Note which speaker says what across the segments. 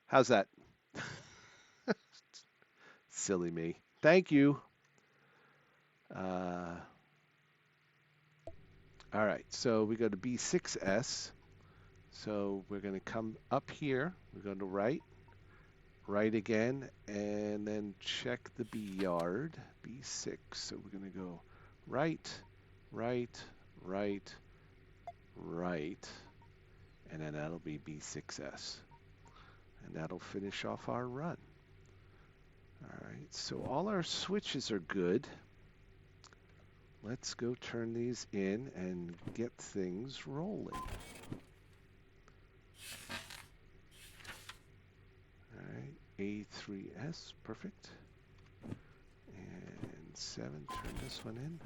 Speaker 1: How's that? Silly me. Thank you. Uh, all right, so we go to B6S. So we're going to come up here. We're going to right, right again, and then check the B yard, B6. So we're going to go right, right, right, right, and then that'll be B6S. And that'll finish off our run. All right, so all our switches are good. Let's go turn these in and get things rolling. All right, A3S, perfect. And 7, turn this one in.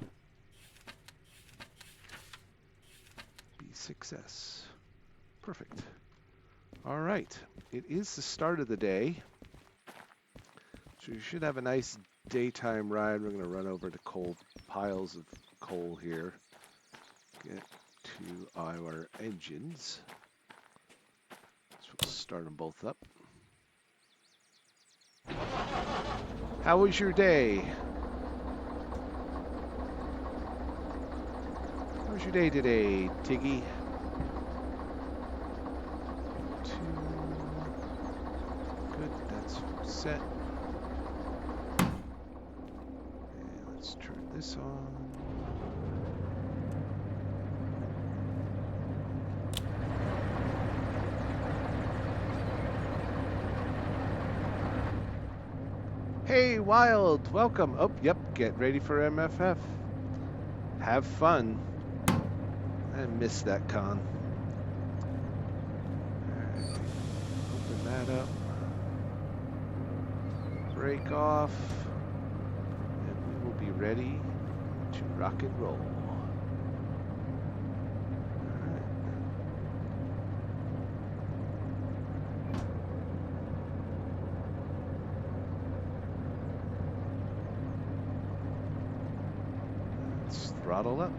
Speaker 1: B6S, perfect. All right, it is the start of the day. So you should have a nice daytime ride. We're going to run over to coal piles of coal here. Get to our engines. So we'll start them both up. How was your day? How was your day today, Tiggy? 2. Good, that's set. And let's turn this on. Hey, Wild, welcome. Oh, yep, get ready for MFF. Have fun. I missed that con. All right, open that up. Break off. And we will be ready to rock and roll. Throttle up.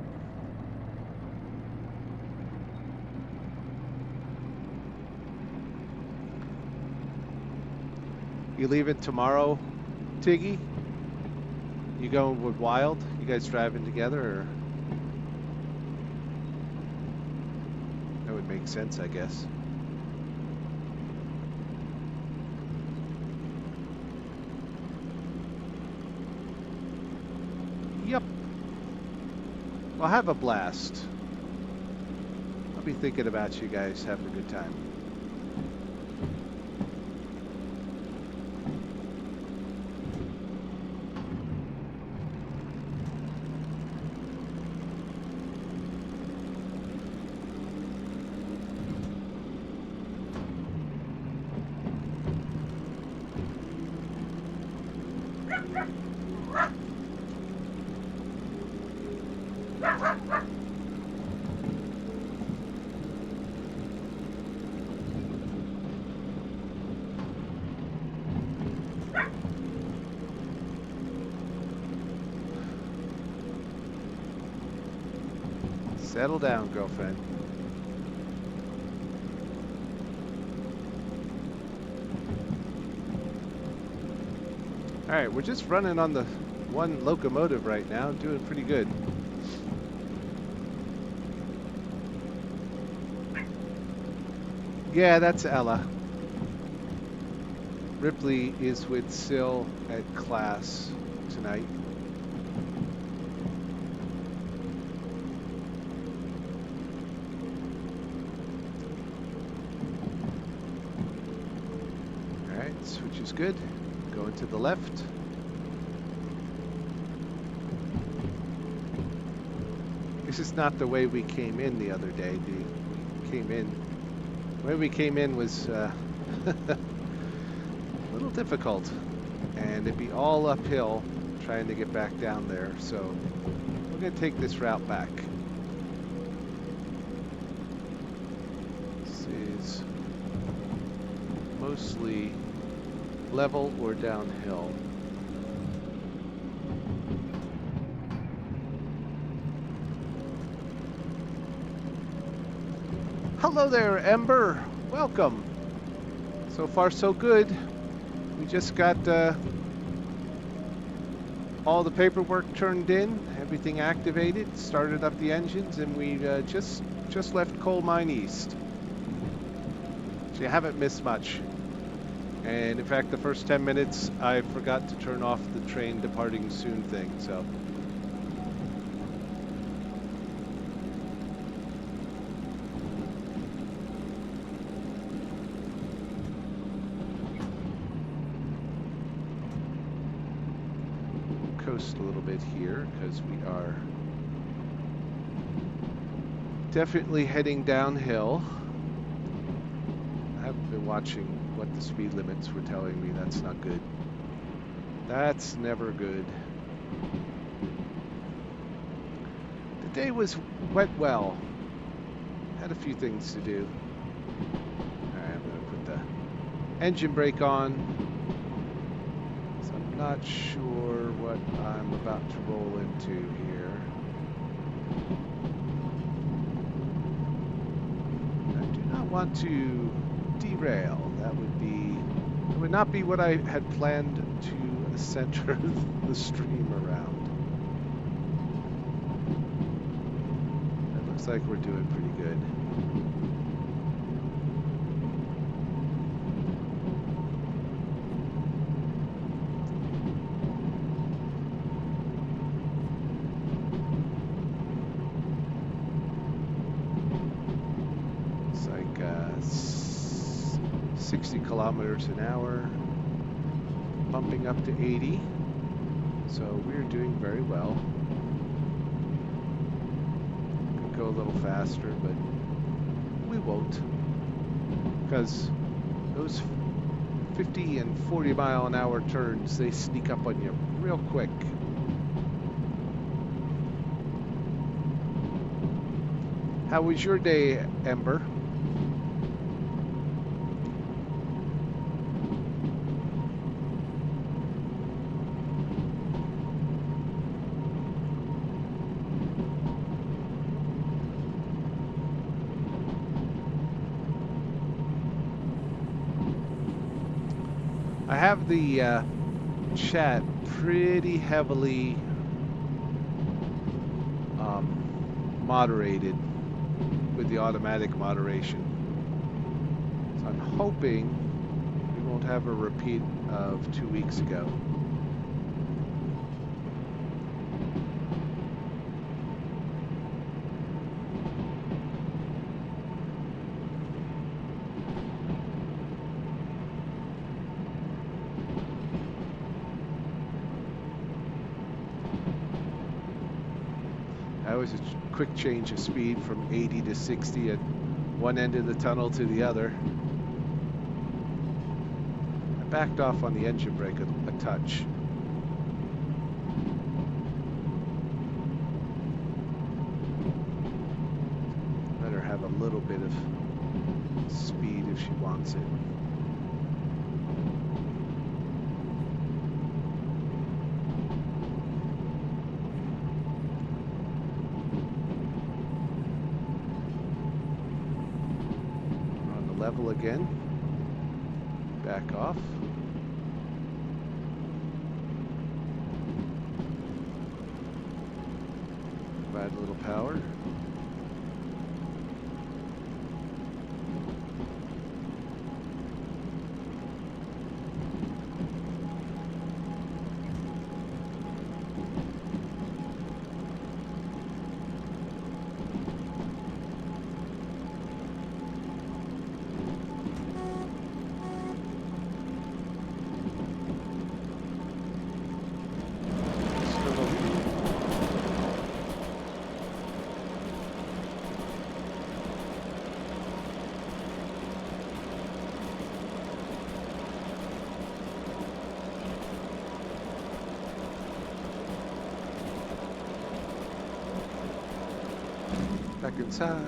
Speaker 1: You leaving tomorrow, Tiggy? You going with Wild? You guys driving together, or? That would make sense, I guess. Yep. I'll have a blast. I'll be thinking about you guys having a good time. Settle down, girlfriend. All right, we're just running on the one locomotive right now, doing pretty good. Yeah, that's Ella. Ripley is with Sil at class tonight. All right, switch is good. Going to the left. This is not the way we came in the other day. The way we came in was a little difficult, and it'd be all uphill trying to get back down there. So we're going to take this route back. This is mostly level or downhill. Hello there, Ember. Welcome. So far, so good. We just got all the paperwork turned in, everything activated, started up the engines, and we just left Coal Mine East. So you haven't missed much. And in fact, the first 10 minutes, I forgot to turn off the train departing soon thing, so. Coast a little bit here, because we are definitely heading downhill. I haven't been watching what the speed limits were telling me. That's not good. That's never good. The day went well. Had a few things to do. Alright, I'm going to put the engine brake on. So I'm not sure what I'm about to roll into here. I do not want to derail. That would not be what I had planned to center the stream around. It looks like we're doing pretty good. It's like 60 kilometers an hour, bumping up to 80. So we're doing very well. Could go a little faster, but we won't, because those 50 and 40 mile an hour turns, they sneak up on you real quick. How was your day, Ember? I have the chat pretty heavily moderated with the automatic moderation. So I'm hoping we won't have a repeat of 2 weeks ago. That was a quick change of speed from 80 to 60 at one end of the tunnel to the other. I backed off on the engine brake a touch. Let her have a little bit of speed if she wants it. Level again. Back off. Provide a little power. Back inside.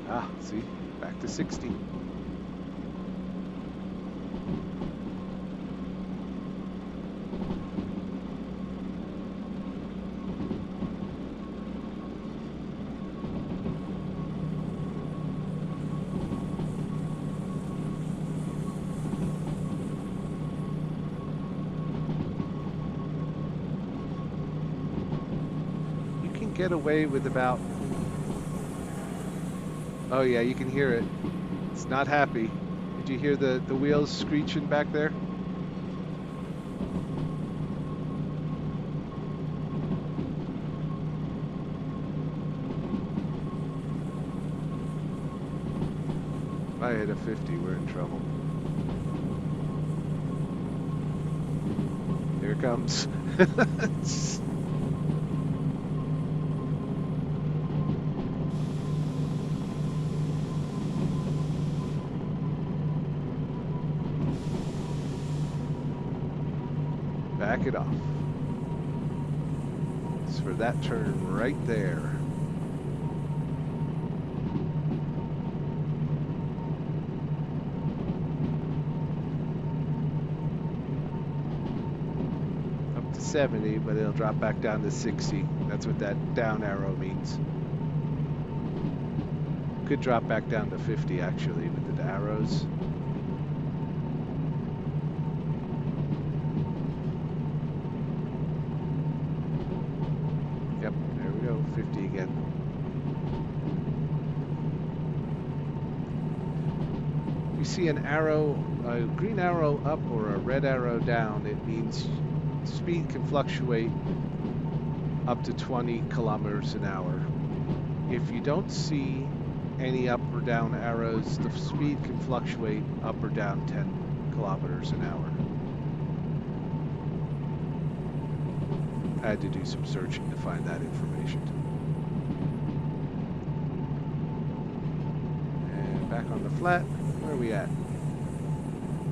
Speaker 1: Ah, see, back to 60. get away with about... Oh yeah, you can hear it. It's not happy. Did you hear the wheels screeching back there? If I hit a 50, we're in trouble. Here it comes. Back it off. It's for that turn right there. Up to 70, but it'll drop back down to 60. That's what that down arrow means. Could drop back down to 50 actually with the arrows. Yep, there we go, 50 again. You see an arrow, a green arrow up or a red arrow down, it means speed can fluctuate up to 20 kilometers an hour. If you don't see any up or down arrows, the speed can fluctuate up or down 10 kilometers an hour. I had to do some searching to find that information. And back on the flat, where are we at?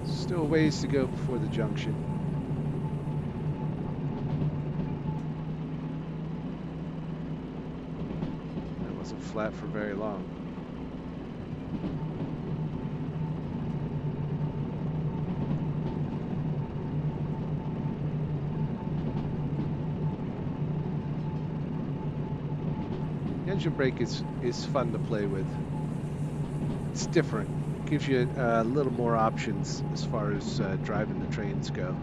Speaker 1: Still a ways to go before the junction. That wasn't flat for very long. Engine brake is fun to play with. It's different. It gives you a little more options as far as driving the trains go.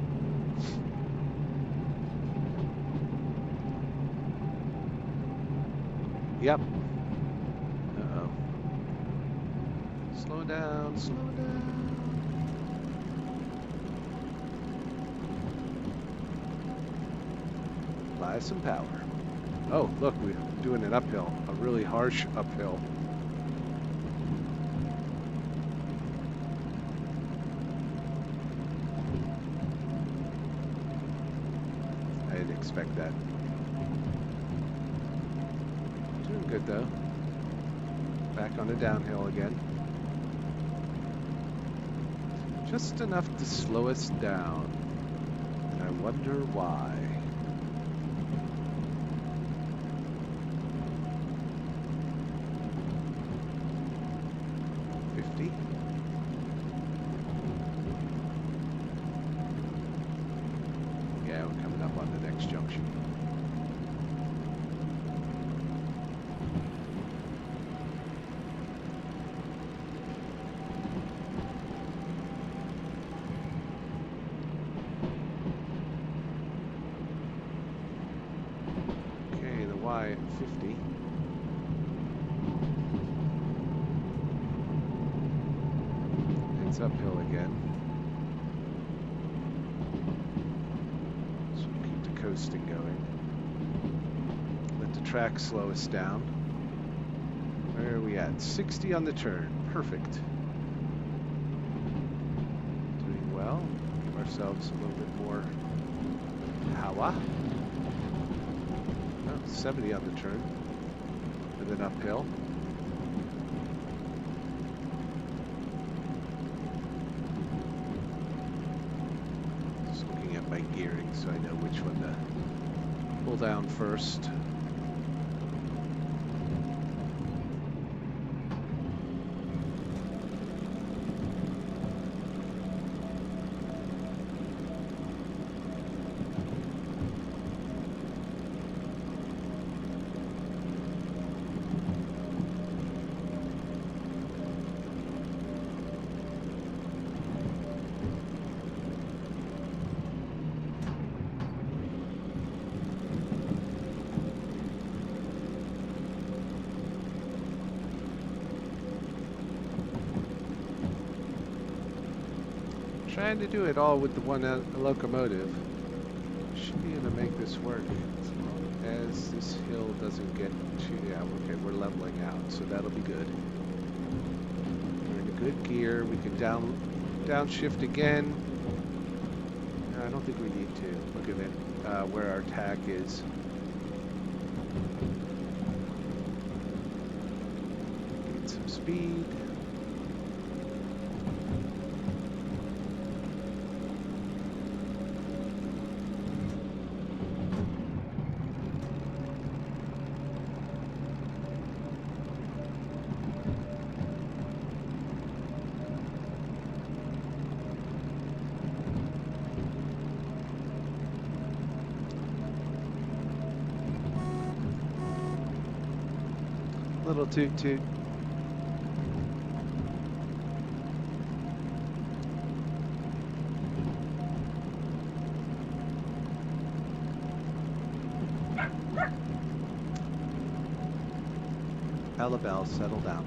Speaker 1: Yep. Uh-oh. Slow down, slow down. Apply some power. Oh, look, we're doing an uphill, a really harsh uphill. I didn't expect that. Doing good though. Back on the downhill again. Just enough to slow us down. And I wonder why. Yeah, we're coming up on the next junction. Okay, the Y at 50. It's uphill again. So we'll keep the coasting going. Let the track slow us down. Where are we at? 60 on the turn. Perfect. Doing well. Give ourselves a little bit more power. Oh, 70 on the turn. And then uphill. My gearing so I know which one to pull down first. Trying to do it all with the one locomotive. Should be able to make this work as long as this hill doesn't get too. Yeah, okay, we're leveling out, so that'll be good. We're in a good gear. We can downshift again. No, I don't think we need to. Look at it, where our tack is. Get some speed. Little toot toot. Bell, settle down.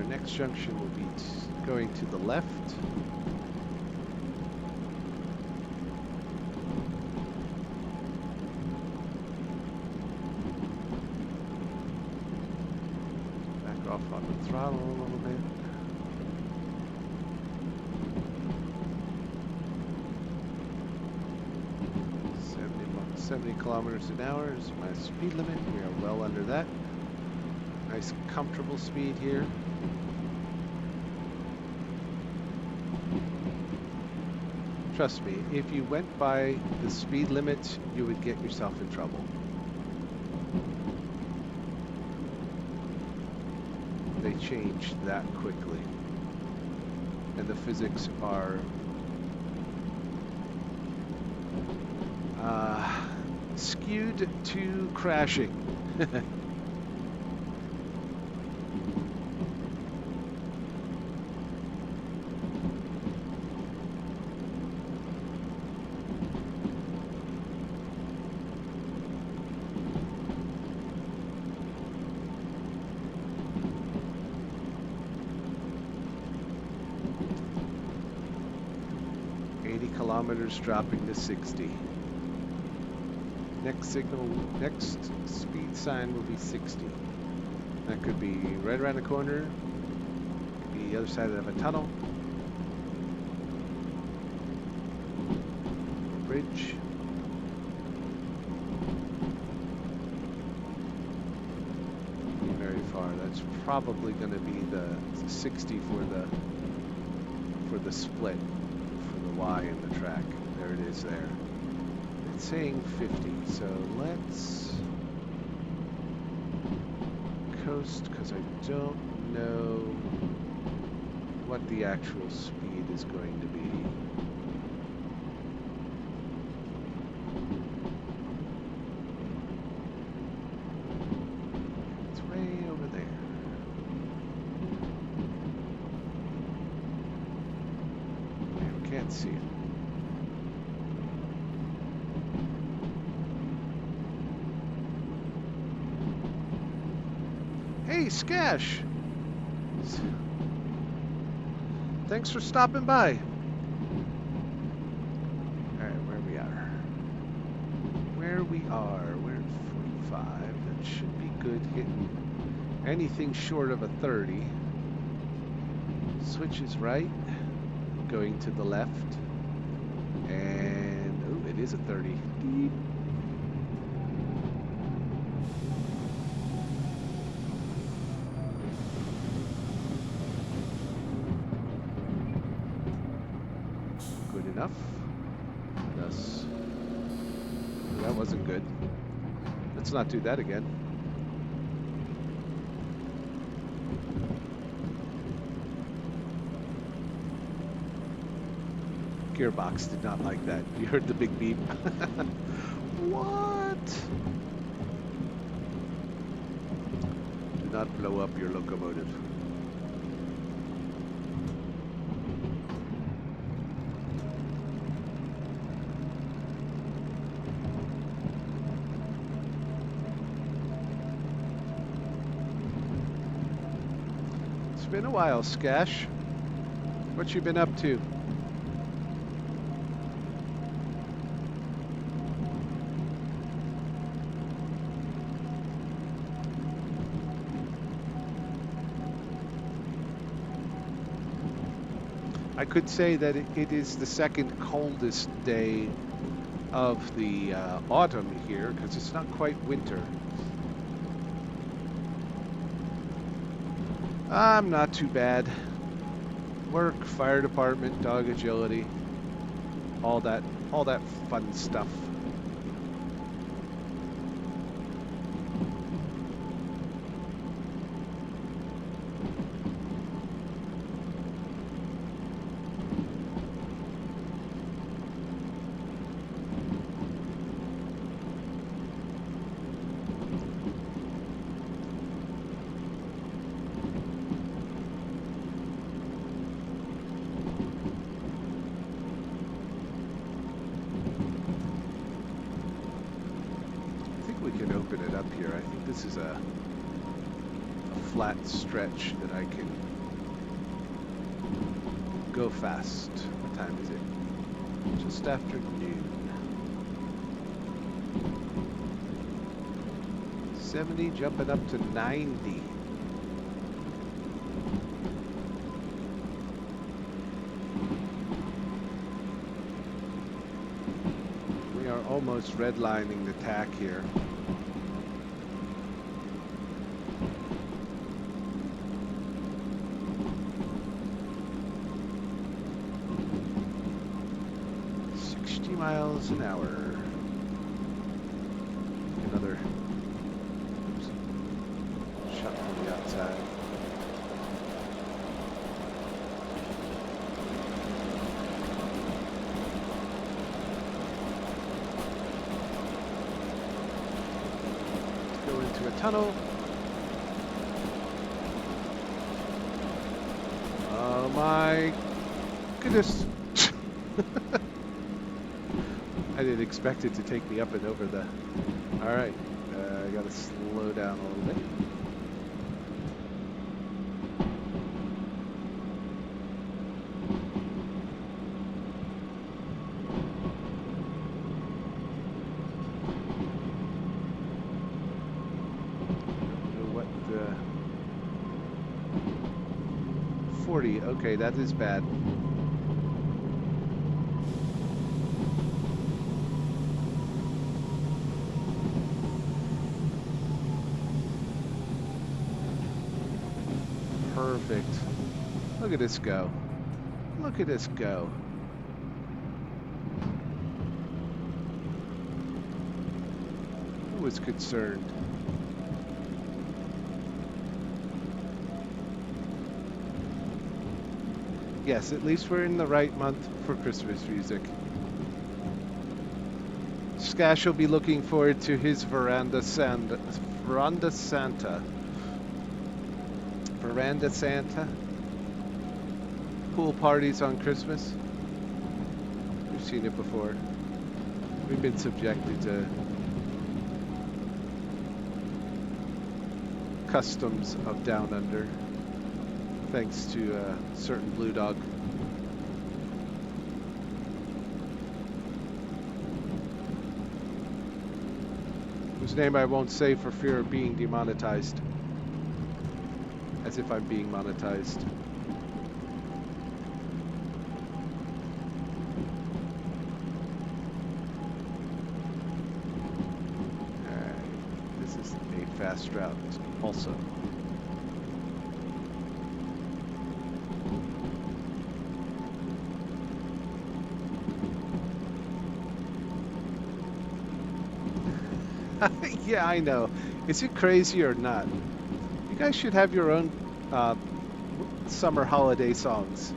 Speaker 1: Next junction will be going to the left. Back off on the throttle a little bit. 70 kilometers an hour is my speed limit. We are well under that. Nice comfortable speed here. Trust me, if you went by the speed limit, you would get yourself in trouble. They changed that quickly. And the physics are skewed to crashing. 80 kilometers dropping to 60. Next speed sign will be 60. That could be right around the corner, could be the other side of a tunnel, or bridge. Very far. That's probably going to be the 60 for the split, for the Y in the track. There it is there. It's saying 50, so let's coast, because I don't know what the actual speed is going to be. It's way over there. Okay, we can't see it. Hey, Skash! Thanks for stopping by. Alright, where we are. We're at 45. That should be good hitting anything short of a 30. Switch is right, going to the left. And, oh, it is a 30. Beep. Enough. Thus, that wasn't good. Let's not do that again. Gearbox did not like that. You heard the big beep. What? Do not blow up your locomotive. been a while, Skash. What you been up to? I could say that it is the second coldest day of the autumn here, because it's not quite winter. I'm not too bad. Work, fire department, dog agility, all that fun stuff. This is a flat stretch that I can go fast. What time is it? Just after noon. 70 jumping up to 90. We are almost redlining the tack here. Miles an hour. Another shot from the outside. Go into a tunnel. Oh my goodness. I didn't expect it to take me up and over the... All right, I gotta slow down a little bit. I don't know what the... 40, okay, that is bad. Perfect. Look at this go. Look at this go. Who was concerned? Yes, at least we're in the right month for Christmas music. Skash will be looking forward to his Veranda Santa. Veranda Santa. Pool parties on Christmas. We've seen it before. We've been subjected to customs of Down Under, thanks to a certain blue dog. Whose name I won't say for fear of being demonetized. As if I'm being monetized. Alright, this is a fast route also. Yeah, I know. Is it crazy or not? You guys should have your own summer holiday songs.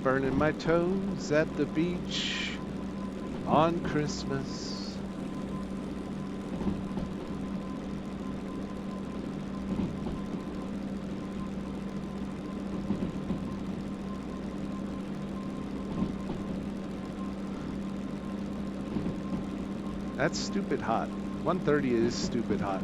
Speaker 1: Burning my toes at the beach on Christmas. That's stupid hot. 130 is stupid hot.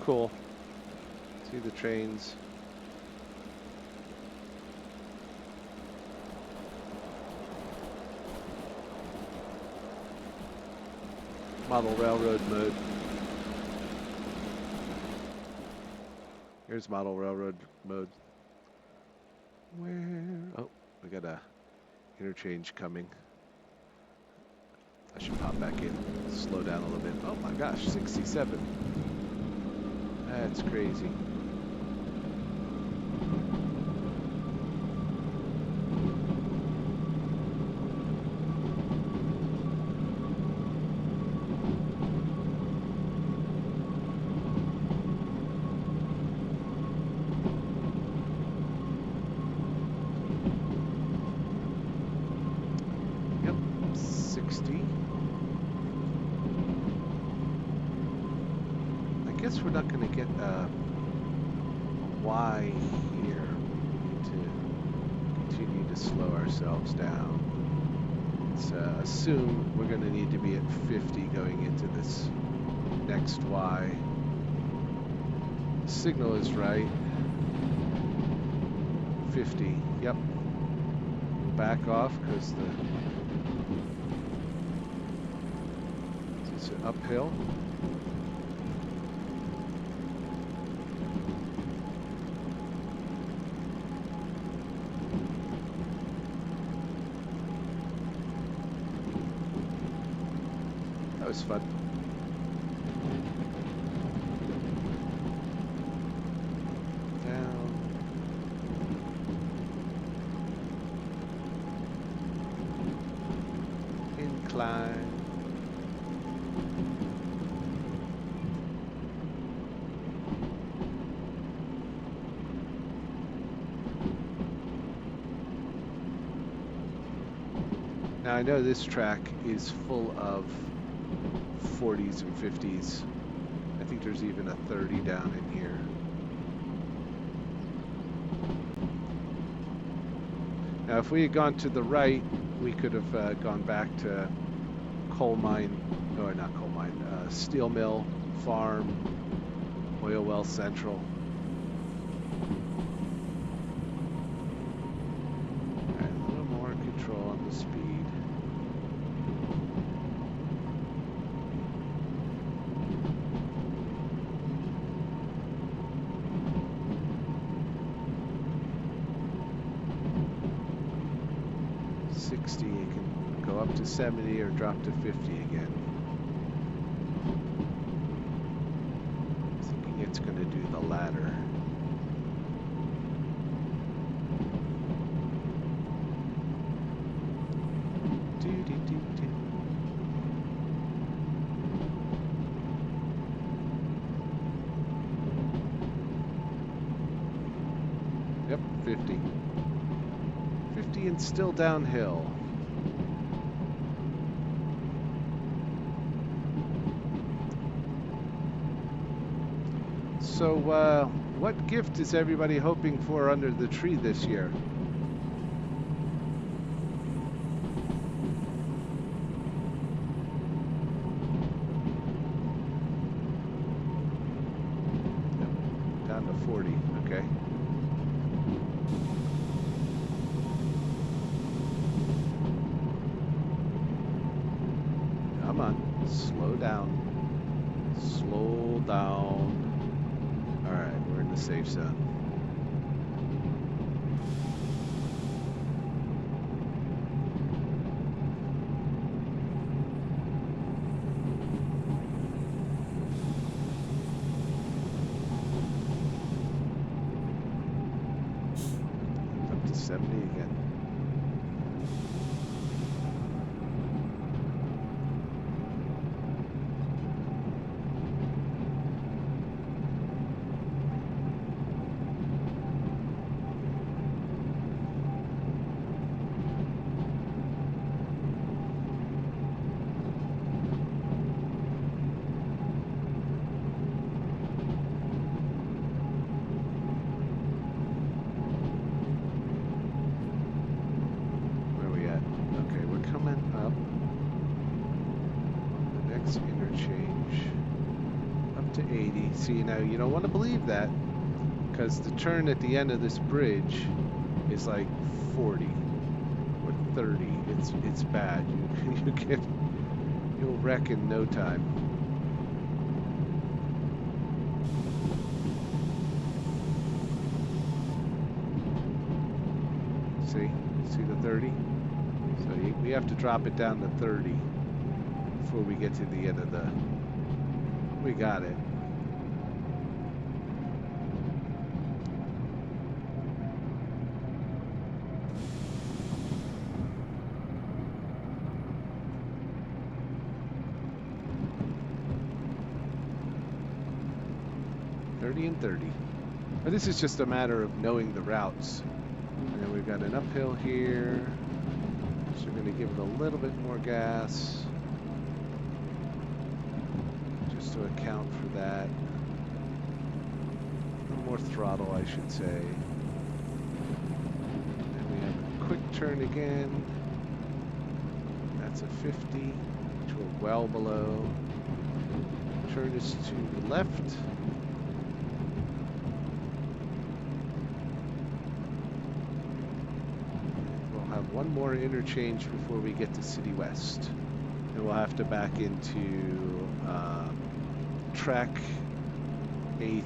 Speaker 1: Cool. See the trains. Model railroad mode. Here's model railroad mode. Where? Oh, we got a interchange coming. I should pop back in. Slow down a little bit. Oh my gosh, 67. That's crazy. Yep, 60. I guess we're not going to get a Y here. We need to continue to slow ourselves down. Let's assume we're going to need to be at 50 going into this next Y. The signal is right. 50. Yep. Back off because it's uphill. That was fun. Down. Incline. Now I know this track is full of 40s and 50s. I think there's even a 30 down in here. Now if we had gone to the right, we could have gone back to coal mine, or not coal mine, steel mill, farm, oil well central. All right, a little more control on the speed. You can go up to 70 or drop to 50 again. I'm thinking it's going to do the latter. Yep, 50. 50 and still downhill. So, what gift is everybody hoping for under the tree this year? Down to 40, okay. Come on, slow down. Slow down. All right, we're in the safe zone. Up to 70 again. See, now you don't want to believe that because the turn at the end of this bridge is like 40 or 30. It's bad. You'll wreck in no time. See the 30? So we have to drop it down to 30 before we get to the end of the. We got it. And 30. But this is just a matter of knowing the routes. And then we've got an uphill here. So we're going to give it a little bit more gas. Just to account for that. A little more throttle, I should say. And we have a quick turn again. That's a 50, which we're well below. Turn is to the left. One more interchange before we get to City West. And we'll have to back into track A3,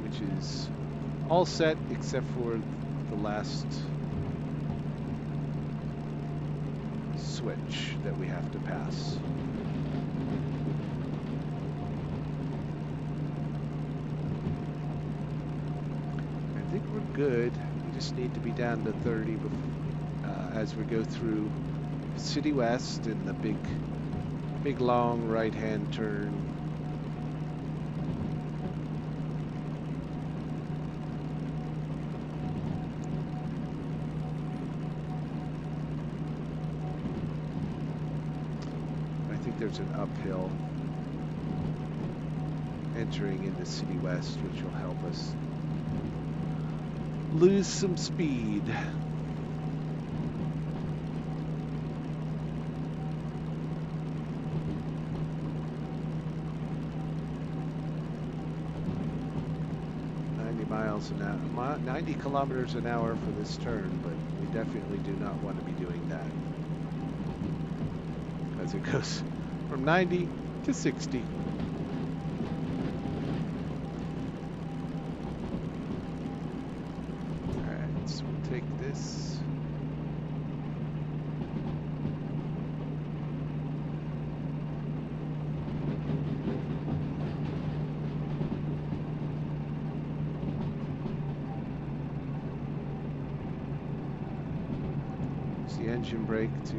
Speaker 1: which is all set except for the last switch that we have to pass. I think we're good. We just need to be down to 30 before. As we go through City West and the big long right-hand turn. I think there's an uphill entering into City West, which will help us lose some speed. Miles an hour, 90 kilometers an hour for this turn, but we definitely do not want to be doing that because it goes from 90 to 60. All right, so we'll take this. Engine brake to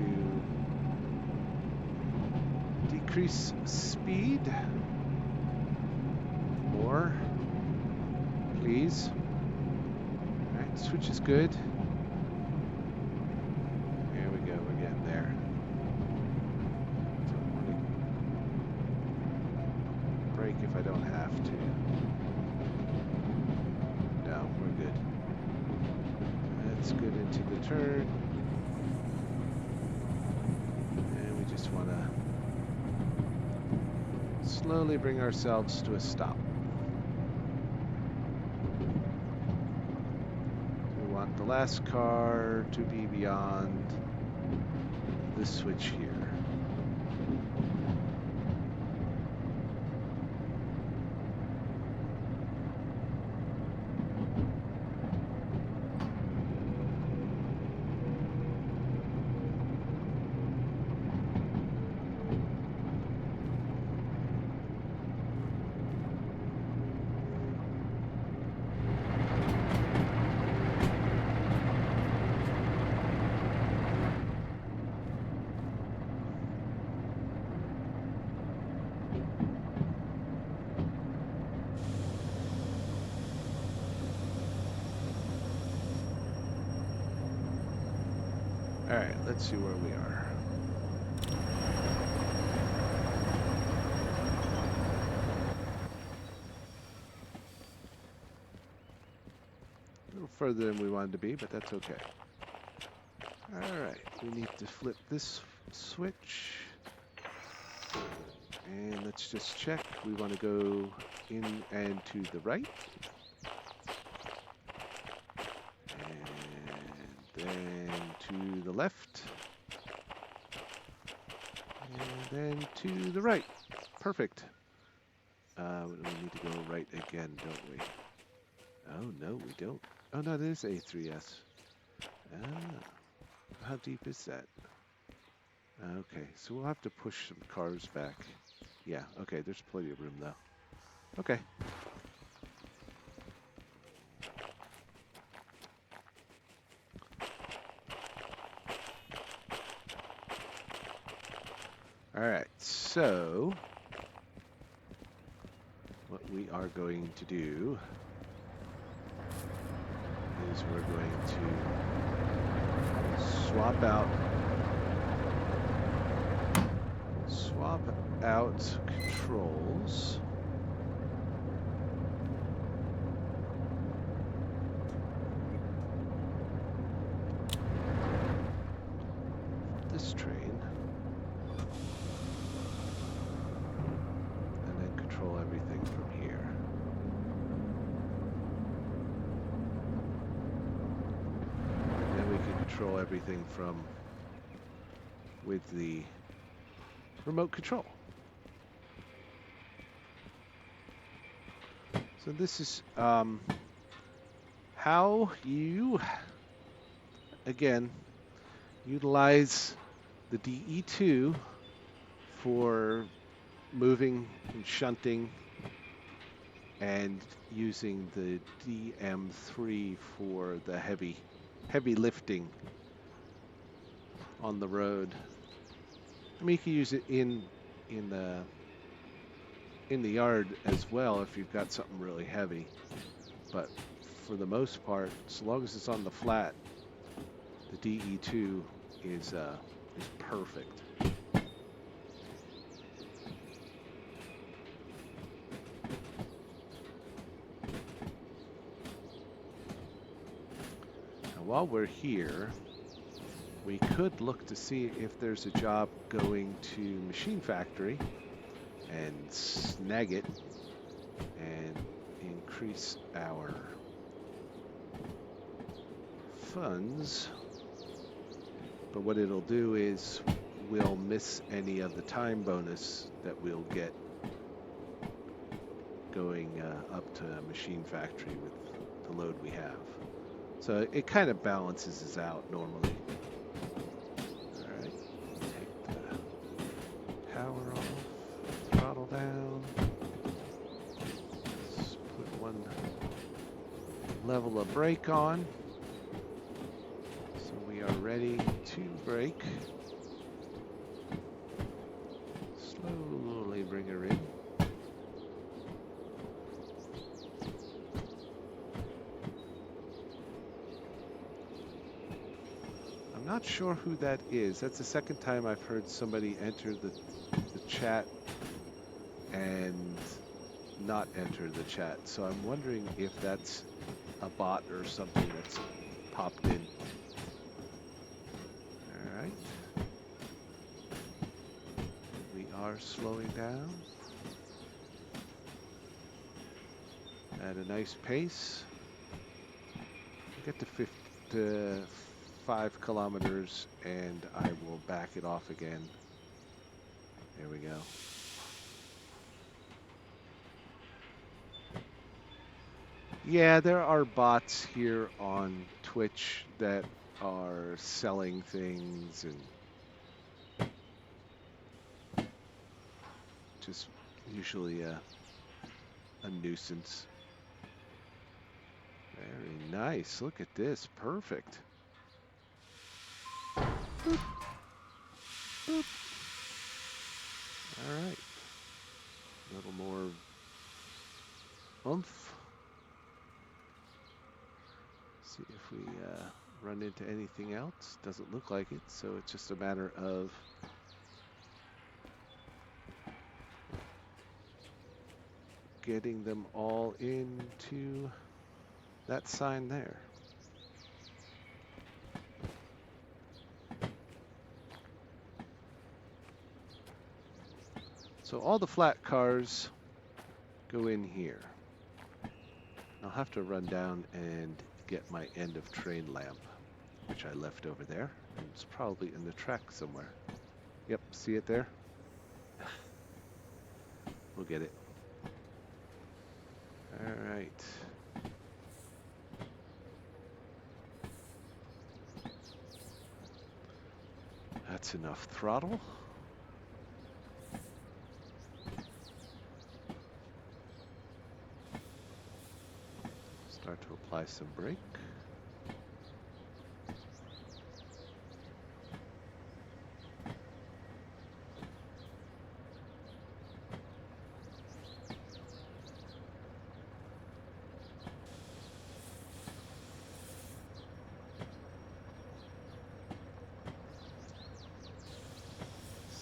Speaker 1: decrease speed. More, please. All right, switch is good. There we go, we're getting there. Don't want to brake if I don't have to. turn. And we just want to slowly bring ourselves to a stop. We want the last car to be beyond this switch here. All right, let's see where we are. A little further than we wanted to be, but that's okay. All right, we need to flip this switch. And let's just check. We want to go in and to the right. And then to the left. And then to the right. Perfect. We need to go right again, don't we? Oh, no, we don't. Oh, no, that is A3S. Ah, how deep is that? Okay, so we'll have to push some cars back. Yeah, okay, there's plenty of room, though. Okay. All right, so what we are going to do is we're going to swap out controls. This train. And then control everything from here. And then we can control everything from with the remote control. So this is how you, again, utilize the DE2 for moving and shunting, and using the DM3 for the heavy lifting on the road. I mean, you can use it in the yard as well if you've got something really heavy, but for the most part, so long as it's on the flat, the DE2 is perfect. Now, while we're here, we could look to see if there's a job going to Machine Factory and snag it and increase our funds. But what it'll do is we'll miss any of the time bonus that we'll get going up to Machine Factory with the load we have. So it kind of balances us out normally. All right, take the power off, throttle down. Let's put one level of brake on. So we are ready to brake. Slowly bring her in. I'm not sure who that is. That's the second time I've heard somebody enter the chat and not enter the chat. So I'm wondering if that's a bot or something that's popped in. are slowing down at a nice pace. Get to 5 kilometers and I will back it off again. There we go. Yeah, there are bots here on Twitch that are selling things and just usually a nuisance. Very nice. Look at this. Perfect. Boop. Boop. All right. A little more oomph. See if we run into anything else. Doesn't look like it, so it's just a matter of getting them all into that sign there. So all the flat cars go in here. I'll have to run down and get my end of train lamp, which I left over there. And it's probably in the track somewhere. Yep, see it there? We'll get it. All right. That's enough throttle. Start to apply some brake.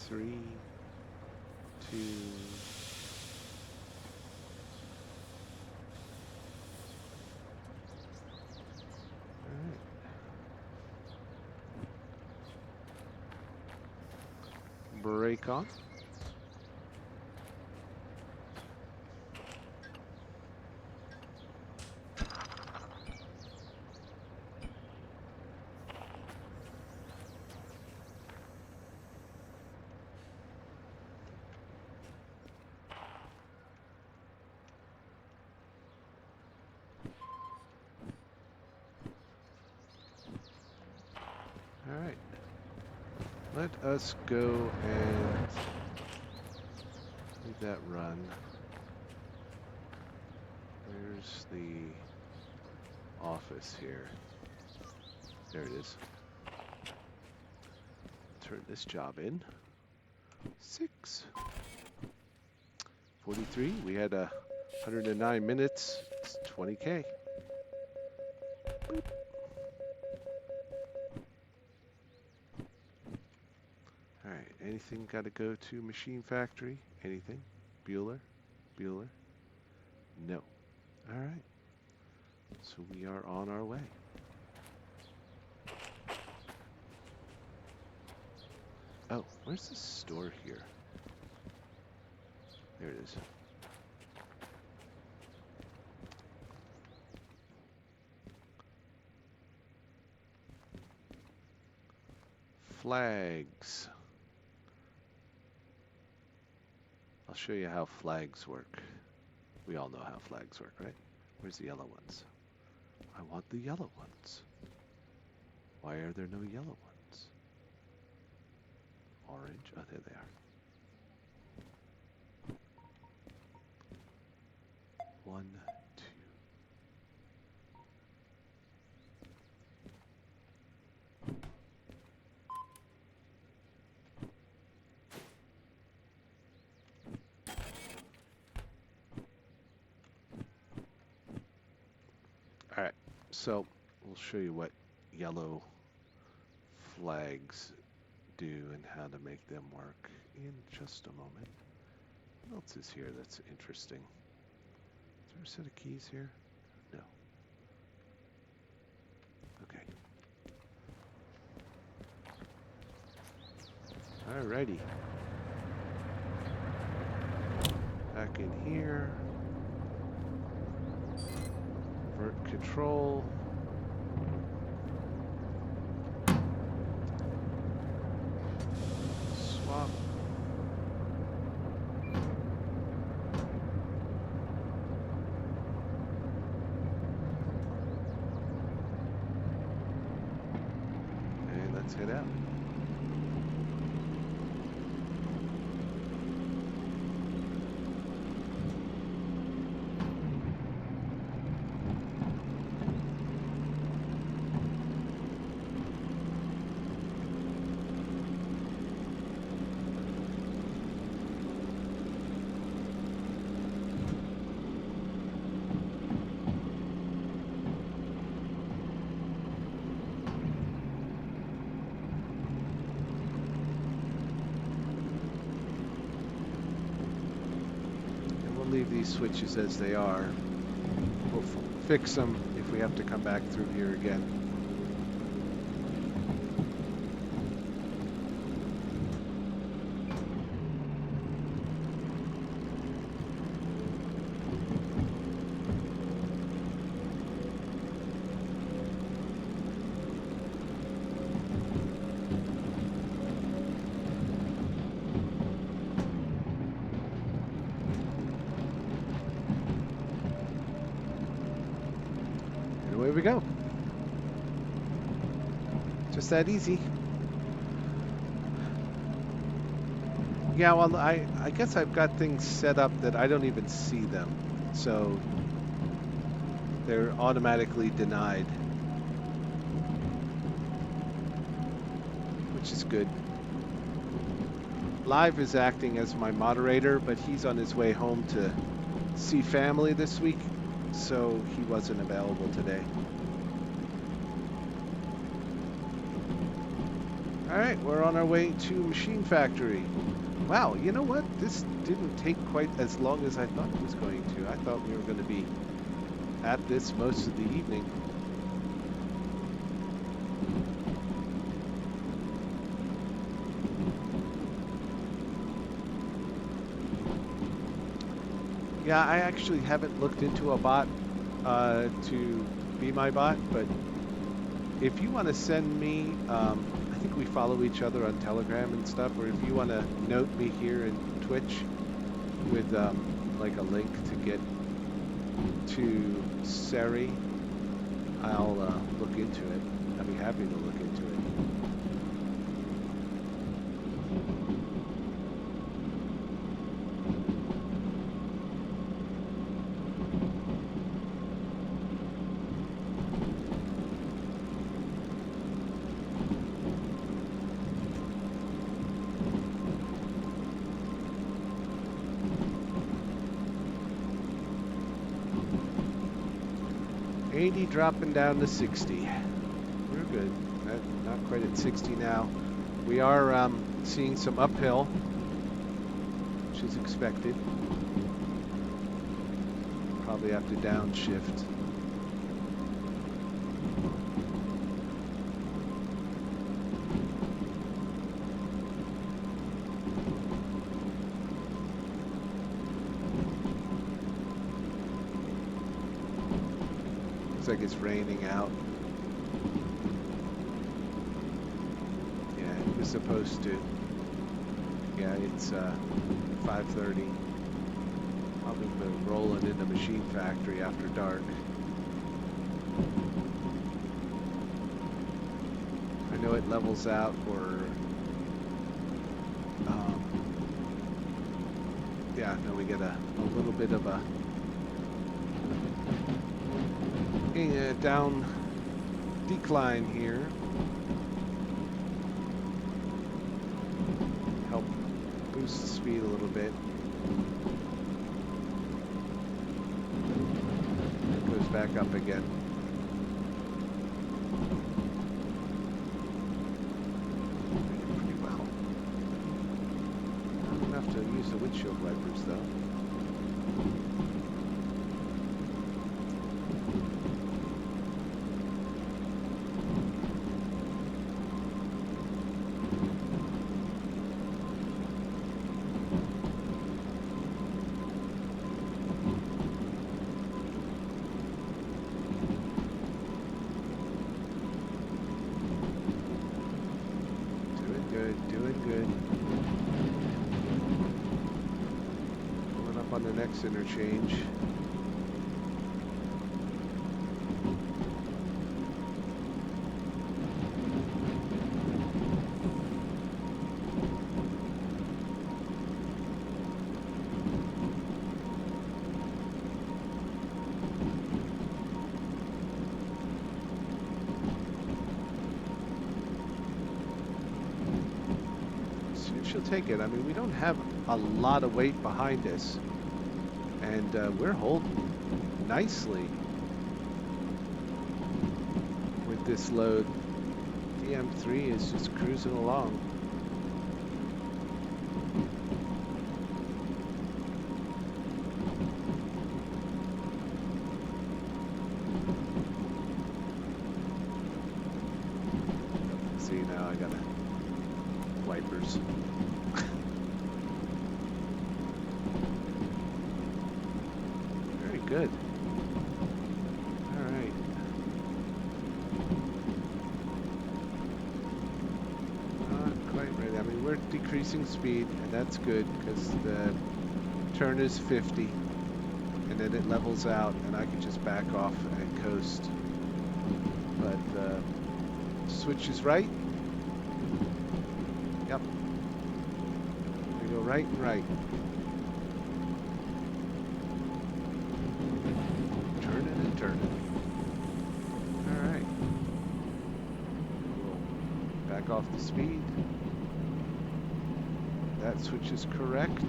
Speaker 1: Three, two, brake on. All right. Let us go and leave that run. Where's the office here? There it is. Turn this job in. 6:43. We had 109 minutes. It's 20K. Boop. All right. Anything got to go to Machine Factory? Anything? Bueller? Bueller? No. All right. So we are on our way. Oh, where's the store here? There it is. Flags. I'll show you how flags work. We all know how flags work, right? Where's the yellow ones? I want the yellow ones. Why are there no yellow ones? Orange. Oh, there they are. One, two. All right. So we'll show you what yellow flags do and how to make them work in just a moment. What else is here that's interesting? Is there a set of keys here? No. Okay. Alrighty. Back in here. Vert control. Swap. And let's head out. Leave these switches as they are. We'll fix them if we have to come back through here again. Away we go. Just that easy. Yeah, well, I guess I've got things set up that I don't even see them. So they're automatically denied, which is good. Live is acting as my moderator, but he's on his way home to see family this week, so he wasn't available today. All right, we're on our way to Machine Factory. Wow, you know what? This didn't take quite as long as I thought it was going to. I thought we were going to be at this most of the evening. Yeah, I actually haven't looked into a bot to be my bot, but if you want to send me, I think we follow each other on Telegram and stuff, or if you want to note me here in Twitch with like a link to get to Seri, I'll look into it. I'd be happy to look into it. Dropping down to 60. We're good. Not quite at 60 now. We are seeing some uphill, which is expected. Probably have to downshift. Looks like it's raining out. Yeah, it was supposed to. Yeah, it's 5:30. Probably been rolling into Machine Factory after dark. I know it levels out for. Yeah, no, we get a little bit of a down decline here. Help boost the speed a little bit. It goes back up again. Pretty well. Not enough to use the windshield wipers though. good, doing good. Pulling up on the next interchange. She'll take it. I mean, we don't have a lot of weight behind us, and we're holding nicely with this load. DM3 is just cruising along. See, now I got wipers. Very good. All right. Not quite ready. I mean, we're decreasing speed, and that's good because the turn is 50, and then it levels out, and I can just back off and coast. But switch is right. Yep. We go right and right. Turning and turning. All right. We'll back off the speed. That switch is correct.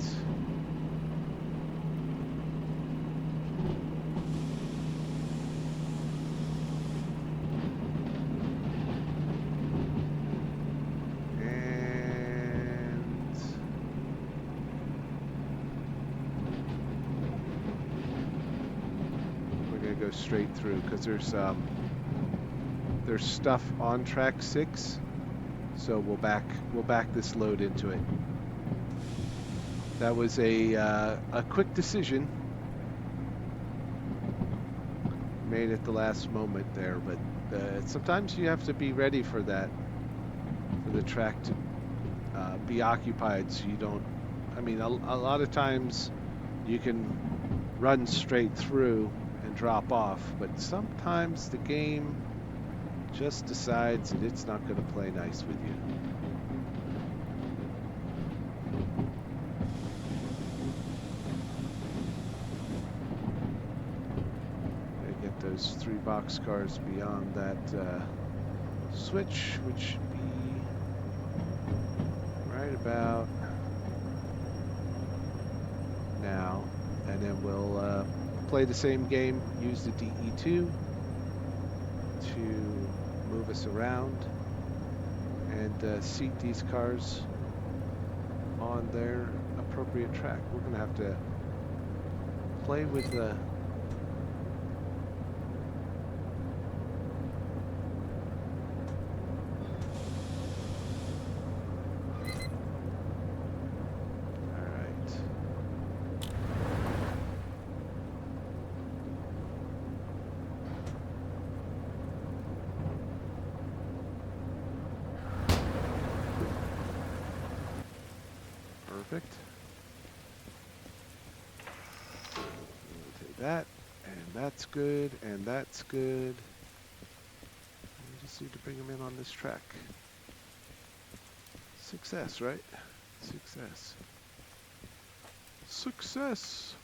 Speaker 1: Go straight through because there's stuff on track 6, so we'll back this load into it. That was a quick decision made at the last moment there, but sometimes you have to be ready for that, for the track to be occupied, so you don't. I mean, a lot of times you can run straight through and drop off, but sometimes the game just decides that it's not going to play nice with you. They get those 3 boxcars beyond that switch, which should be right about now, and then we'll play the same game, use the DE2 to move us around and seat these cars on their appropriate track. We're going to have to play with the perfect. We'll take that, and that's good, and that's good. We just need to bring them in on this track. Success, right? Success. Success!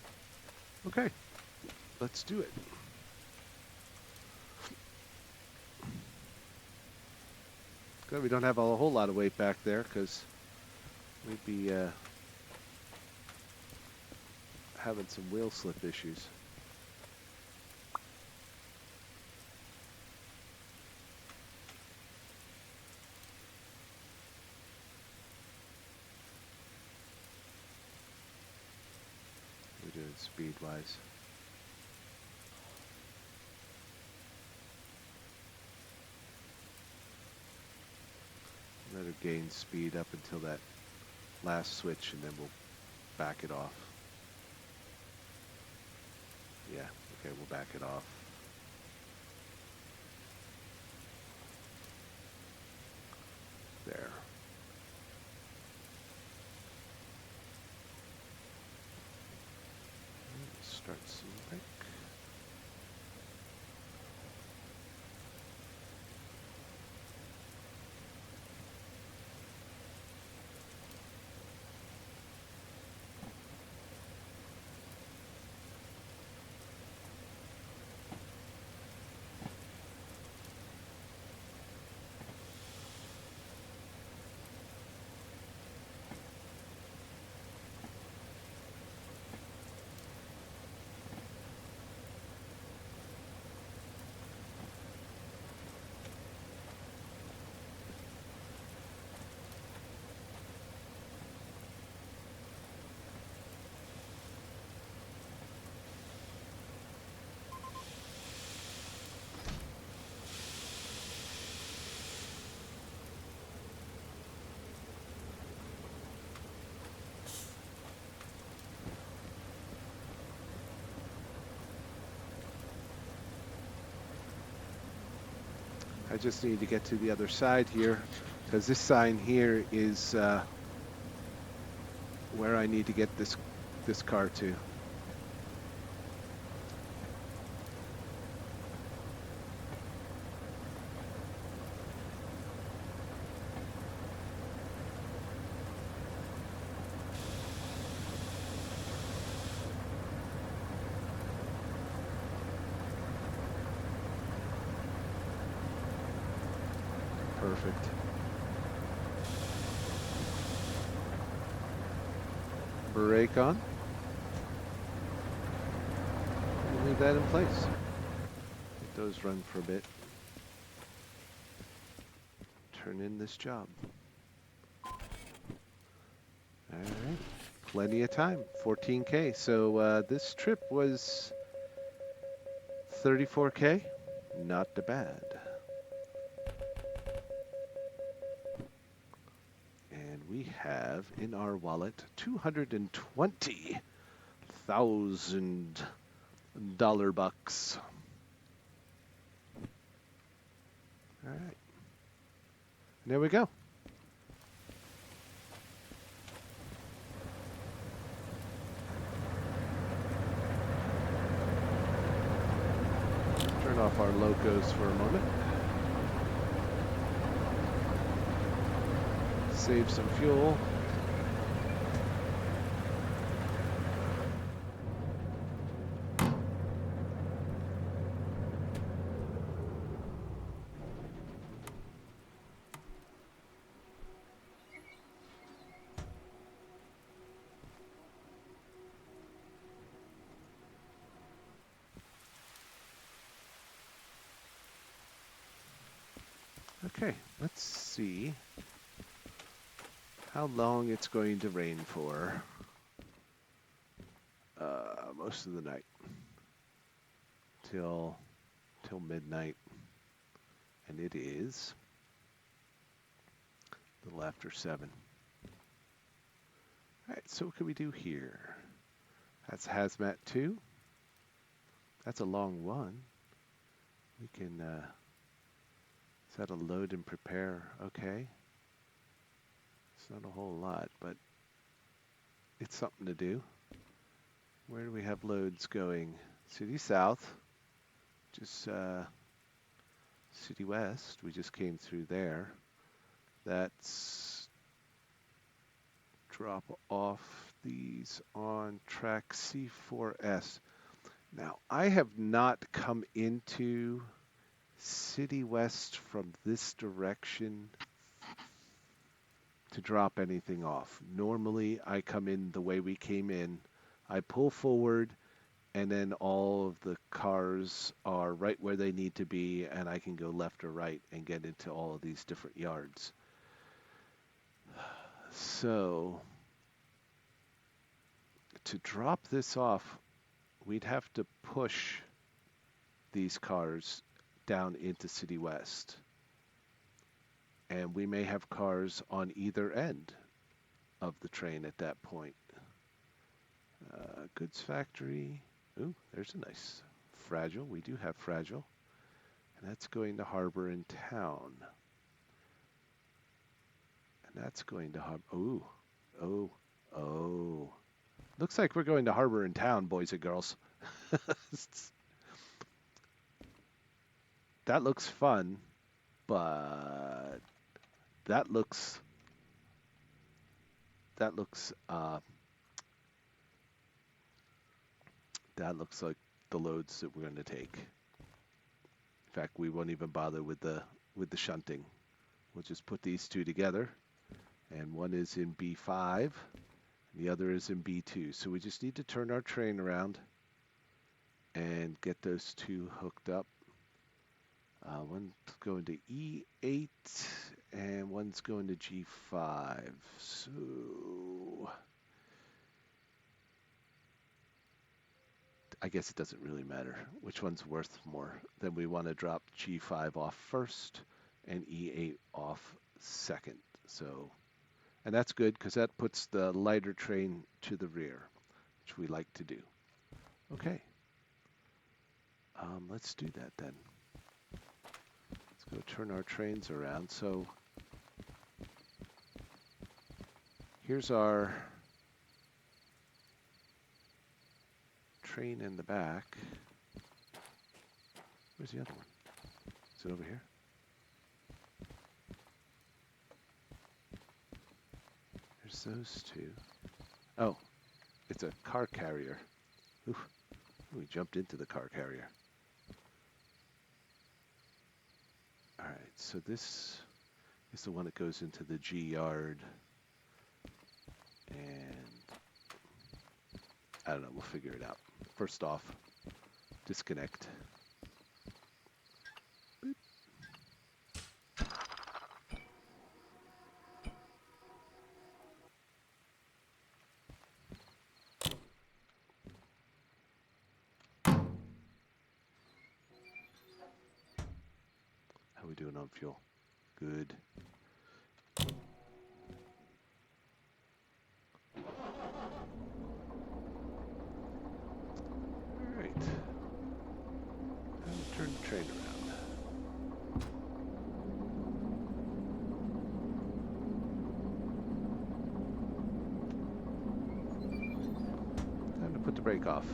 Speaker 1: Okay, let's do it. Good, we don't have a whole lot of weight back there because we'd be having some wheel slip issues. We're doing speed-wise. Let her gain speed up until that last switch, and then we'll back it off. Yeah, okay, we'll back it off. There. Start scene break. I just need to get to the other side here because this sign here is where I need to get this car to. Perfect. Brake on. And leave that in place. Let those run for a bit. Turn in this job. All right. Plenty of time. 14K. So this trip was 34K. Not too bad. And we have in our wallet $220,000 bucks. All right. There we go. Turn off our locos for a moment. Save some fuel. Okay, let's see how long it's going to rain for. Most of the night till midnight, and it is a little after 7. All right, so what can we do here? That's hazmat 2. That's a long one. We can set a load and prepare. Okay. It's not a whole lot, but it's something to do. Where do we have loads going? City South, just City West. We just came through there. That's drop off these on track C4S. Now, I have not come into City West from this direction to drop anything off. Normally, I come in the way we came in. I pull forward, and then all of the cars are right where they need to be, and I can go left or right and get into all of these different yards. So, to drop this off, we'd have to push these cars down into City West. And we may have cars on either end of the train at that point. Goods factory. Ooh, there's a nice fragile. We do have fragile. And that's going to harbor in town. And that's going to harbor. Ooh. Oh. Looks like we're going to Harbor in Town, boys and girls. That looks fun, but that looks that looks like the loads that we're going to take. In fact, we won't even bother with the shunting. We'll just put these two together, and one is in B5, and the other is in B2. So we just need to turn our train around and get those two hooked up. One's going to E8 and one's going to G5. So I guess it doesn't really matter which one's worth more. Then we want to drop G5 off first and E8 off second. So, and that's good because that puts the lighter train to the rear, which we like to do. Okay. Let's do that then. Let's go turn our trains around. So here's our train in the back. Where's the other one? Is it over here? There's those two. Oh, it's a car carrier. Oof. We jumped into the car carrier. All right, so this is the one that goes into the G yard. And I don't know, we'll figure it out. First off, disconnect. Boop. How are we doing on fuel? Good. Turn the train around. Time to put the brake off.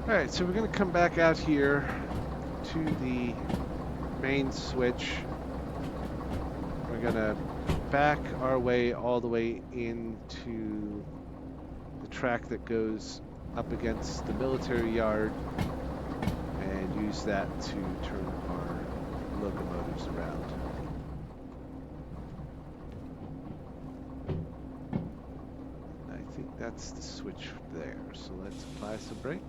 Speaker 1: All right, so we're going to come back out here to the main switch. We're going to back our way all the way into the track that goes up against the military yard and use that to turn our locomotives around. And I think that's the switch there. So let's apply some brake.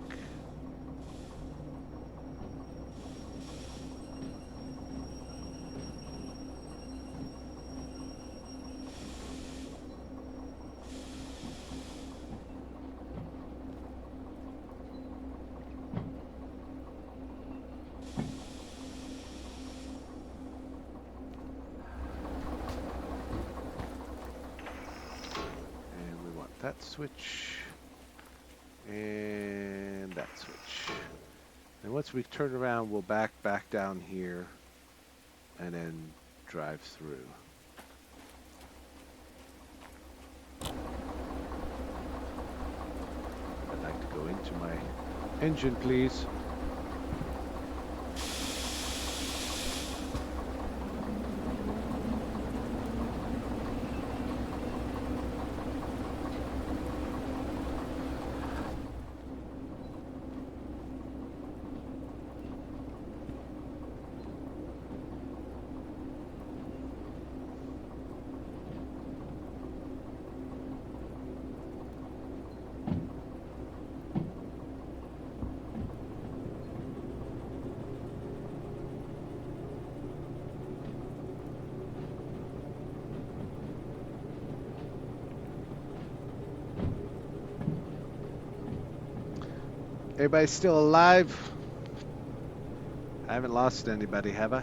Speaker 1: That switch and that switch. And once we turn around, we'll back down here and then drive through. I'd like to go into my engine, please. Everybody still alive? I haven't lost anybody, have I?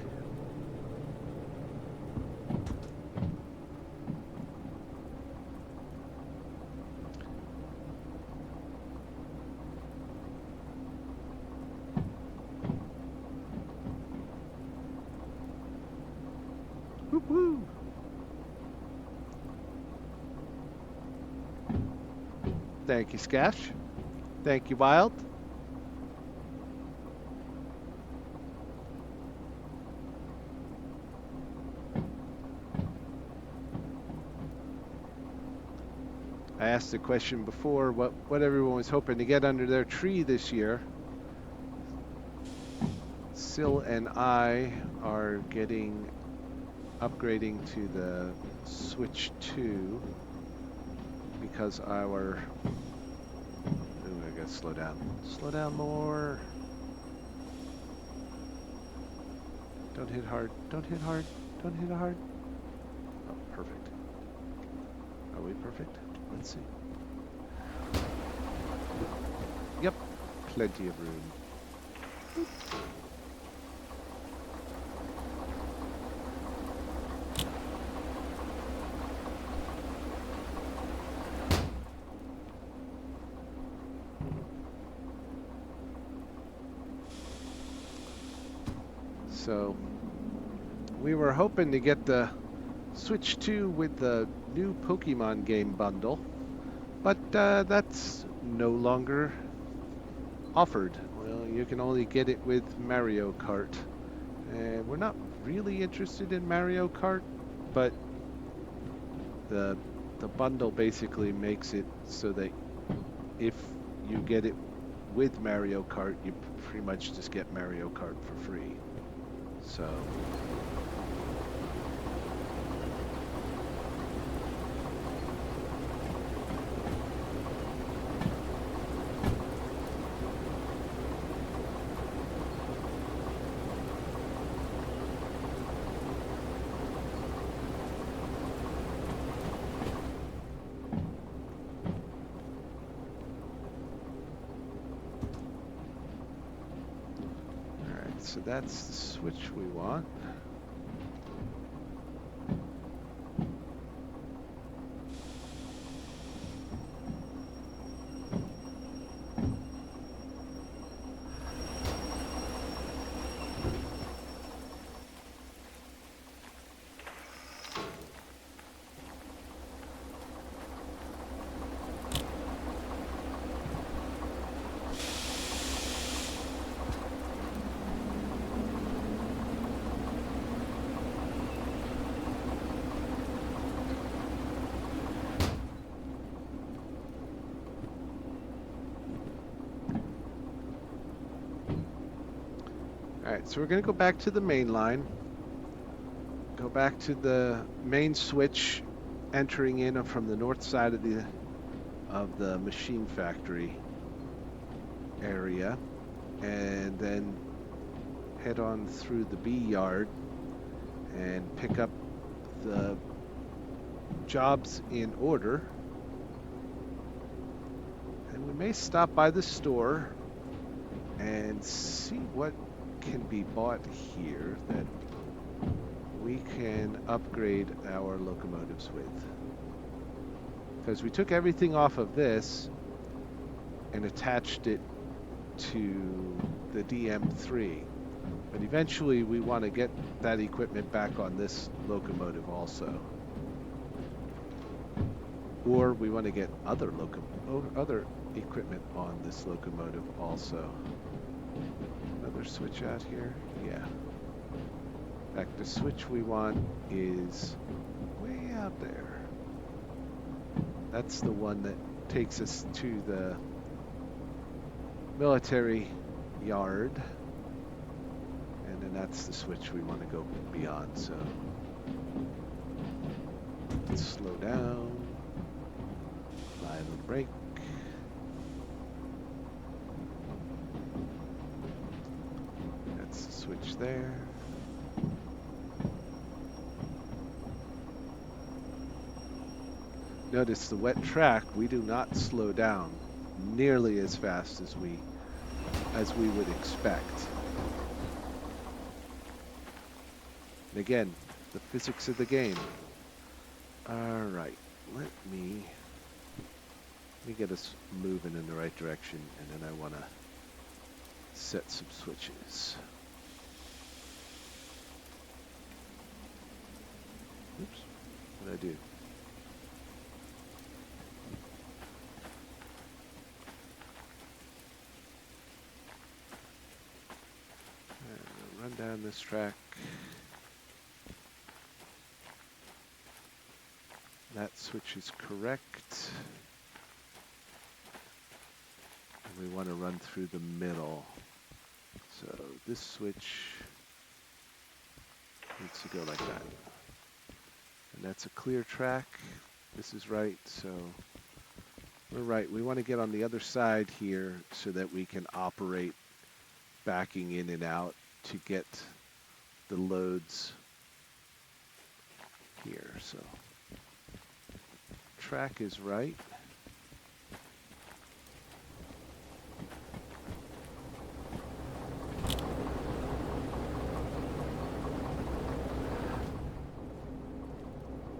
Speaker 1: Whoop woo. Thank you, Scash. Thank you, Wild. I asked the question before what everyone was hoping to get under their tree this year. Sil and I are upgrading to the Switch 2 because our... Ooh, I gotta slow down. Slow down more. Don't hit hard. Don't hit hard. Don't hit hard. Oh, perfect. Are we perfect? Let's see. Yep. Plenty of room. Boop. So we were hoping to get the Switch 2 with the new Pokemon game bundle, but that's no longer offered. Well, you can only get it with Mario Kart. And we're not really interested in Mario Kart, but the bundle basically makes it so that if you get it with Mario Kart, you pretty much just get Mario Kart for free. So so that's the switch we want. Alright, so we're going to go back to the main line. Go back to the main switch, entering in from the north side of the machine factory area, and then head on through the B yard and pick up the jobs in order. And we may stop by the store and see what can be bought here that we can upgrade our locomotives with. Because we took everything off of this and attached it to the DM3. But eventually we want to get that equipment back on this locomotive also. Or we want to get other equipment on this locomotive also. Another switch out here? Yeah. In fact, the switch we want is way out there. That's the one that takes us to the military yard. And then that's the switch we want to go beyond. So let's slow down. Apply a little brake. That's the switch there. Notice the wet track, we do not slow down nearly as fast as we as we would expect. And again, the physics of the game. All right, let me get us moving in the right direction, and then I want to set some switches. Oops, what did I do? Run down this track. That switch is correct. And we want to run through the middle. So this switch needs to go like that. And that's a clear track. This is right, so we're right. We want to get on the other side here so that we can operate backing in and out to get the loads here. So track is right.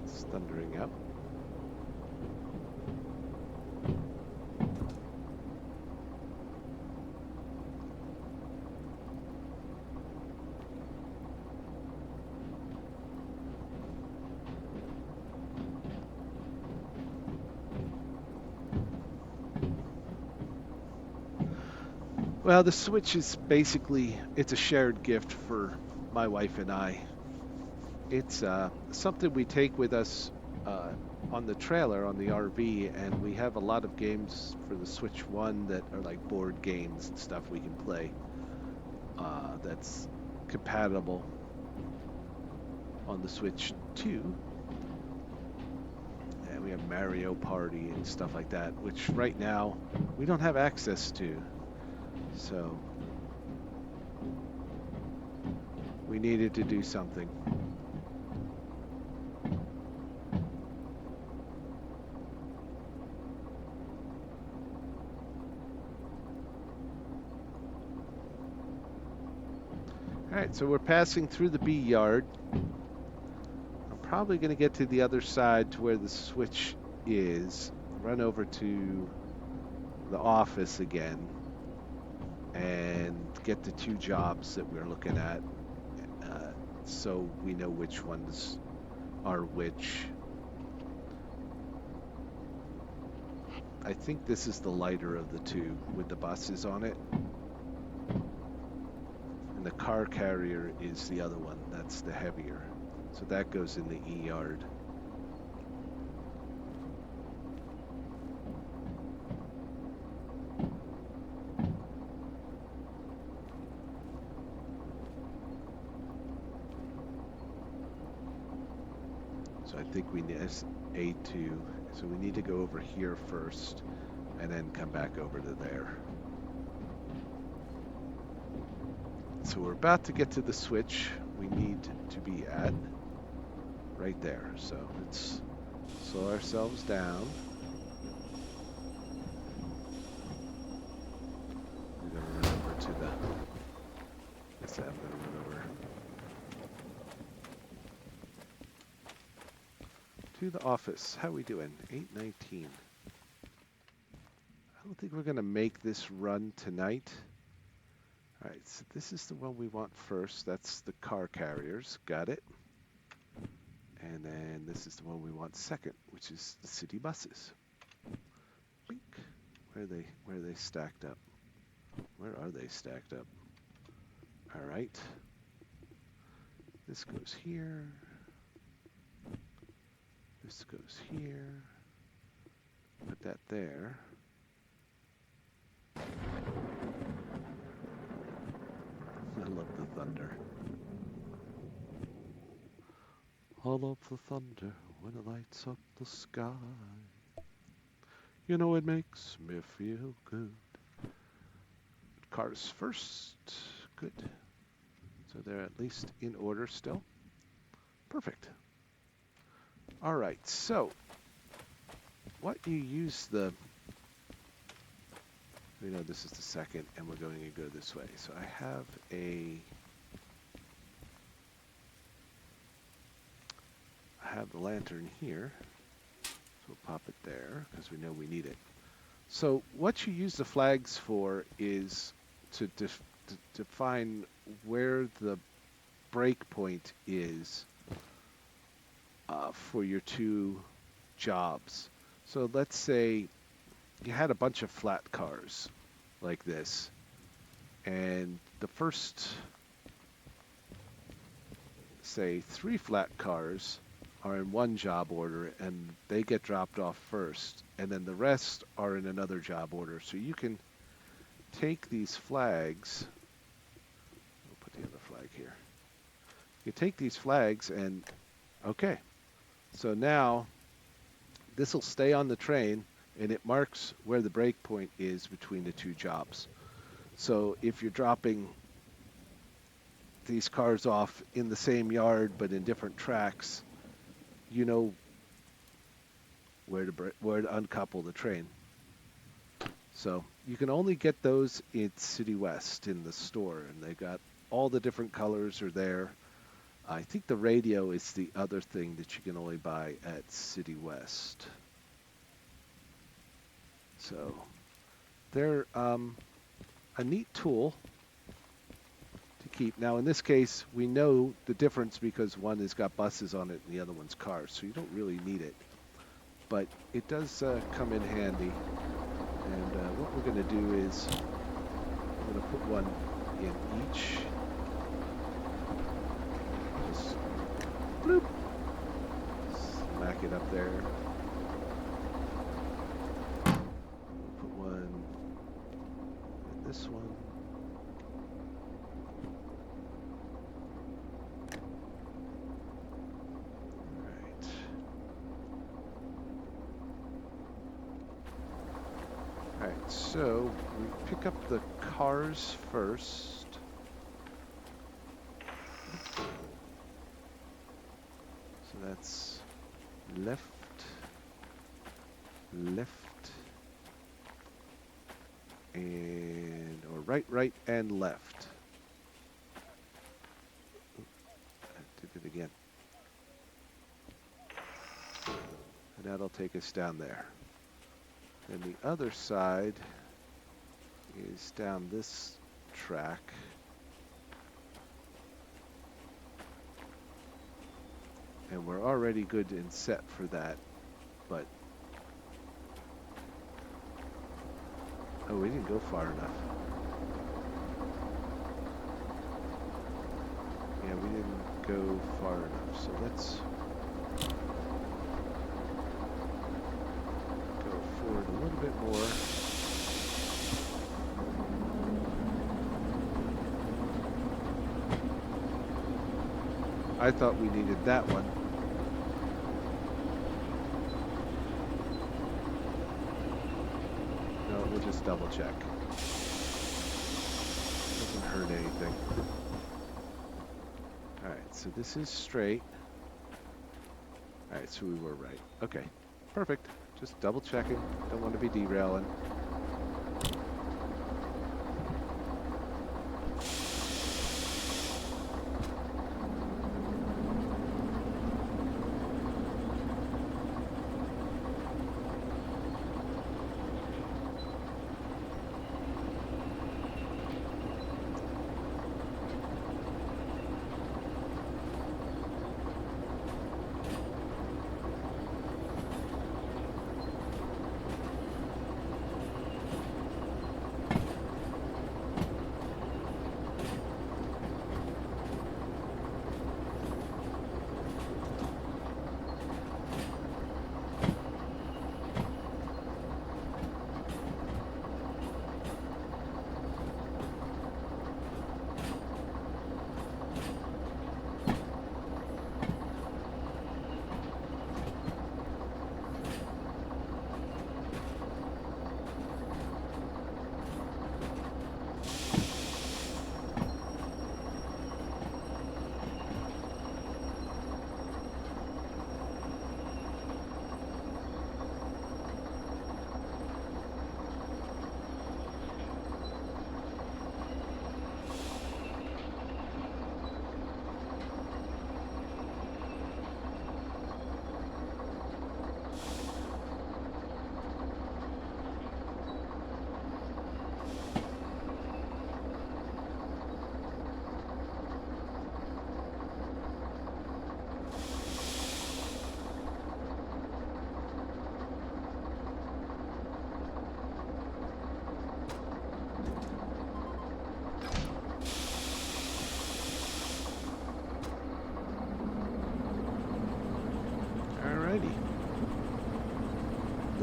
Speaker 1: It's thundering out. Well, the Switch is basically, it's a shared gift for my wife and I. It's something we take with us on the trailer, on the RV, and we have a lot of games for the Switch 1 that are like board games and stuff we can play that's compatible on the Switch 2. And we have Mario Party and stuff like that, which right now we don't have access to. So we needed to do something. All right, so we're passing through the B yard. I'm probably going to get to the other side to where the switch is, run over to the office again, and get the two jobs that we're looking at so we know which ones are which. I think this is the lighter of the two with the buses on it. And the car carrier is the other one. That's the heavier. So that goes in the E yard. So I think we need A2. So we need to go over here first and then come back over to there. So we're about to get to the switch we need to be at right there. So let's slow ourselves down. We're going to run over to the... Yes, I'm going to run over to the office. How we doing? 8:19. I don't think we're going to make this run tonight. All right, so this is the one we want first. That's the car carriers. Got it. And then this is the one we want second, which is the city buses. Bink. Where are they stacked up? Where are they stacked up? All right. This goes here. This goes here. Put that there. I love the thunder. I love the thunder when it lights up the sky. You know, it makes me feel good. Cars first. Good. So they're at least in order still. Perfect. All right, so what you use the We know this is the second, and we're going to go this way. So I have the lantern here. So we'll pop it there because we know we need it. So what you use the flags for is to define where the breakpoint is for your two jobs. So let's say you had a bunch of flat cars like this, and the first, say, 3 flat cars are in one job order and they get dropped off first, and then the rest are in another job order. So you can take these flags, we'll put the other flag here. You take these flags and, okay, so now this will stay on the train and it marks where the breakpoint is between the two jobs. So if you're dropping these cars off in the same yard but in different tracks, you know where to uncouple the train. So you can only get those in City West in the store, and they got all the different colors are there. I think the radio is the other thing that you can only buy at City West. So they're a neat tool to keep. Now in this case, we know the difference because one has got buses on it and the other one's cars, so you don't really need it. But it does come in handy. And what we're going to do is I'm going to put one in each. Just bloop. Smack it up there. Put one in this one. Alright, so we pick up the cars first. So that's left, and, or right, and left. I did it again. And that'll take us down there. And the other side is down this track. And we're already good and set for that, but oh, we didn't go far enough. Yeah, we didn't go far enough, so let's go forward a little bit more. I thought we needed that one. No, we'll just double check. Doesn't hurt anything. Alright, so this is straight. Alright, so we were right. Okay, perfect. Just double checking. Don't want to be derailing.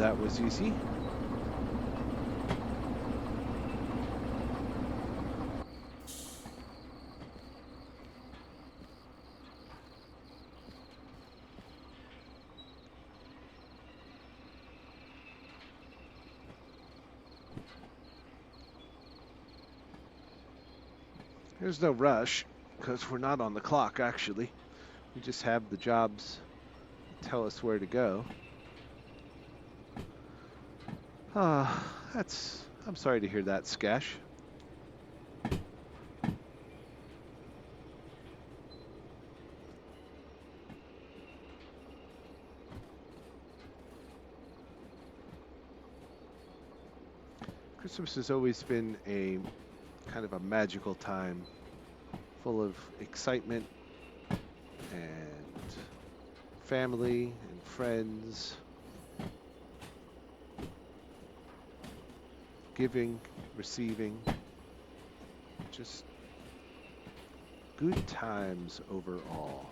Speaker 1: That was easy. There's no rush because we're not on the clock, actually. We just have the jobs tell us where to go. I'm sorry to hear that, Skash. Christmas has always been a kind of a magical time, full of excitement and family and friends, giving, receiving, just good times overall.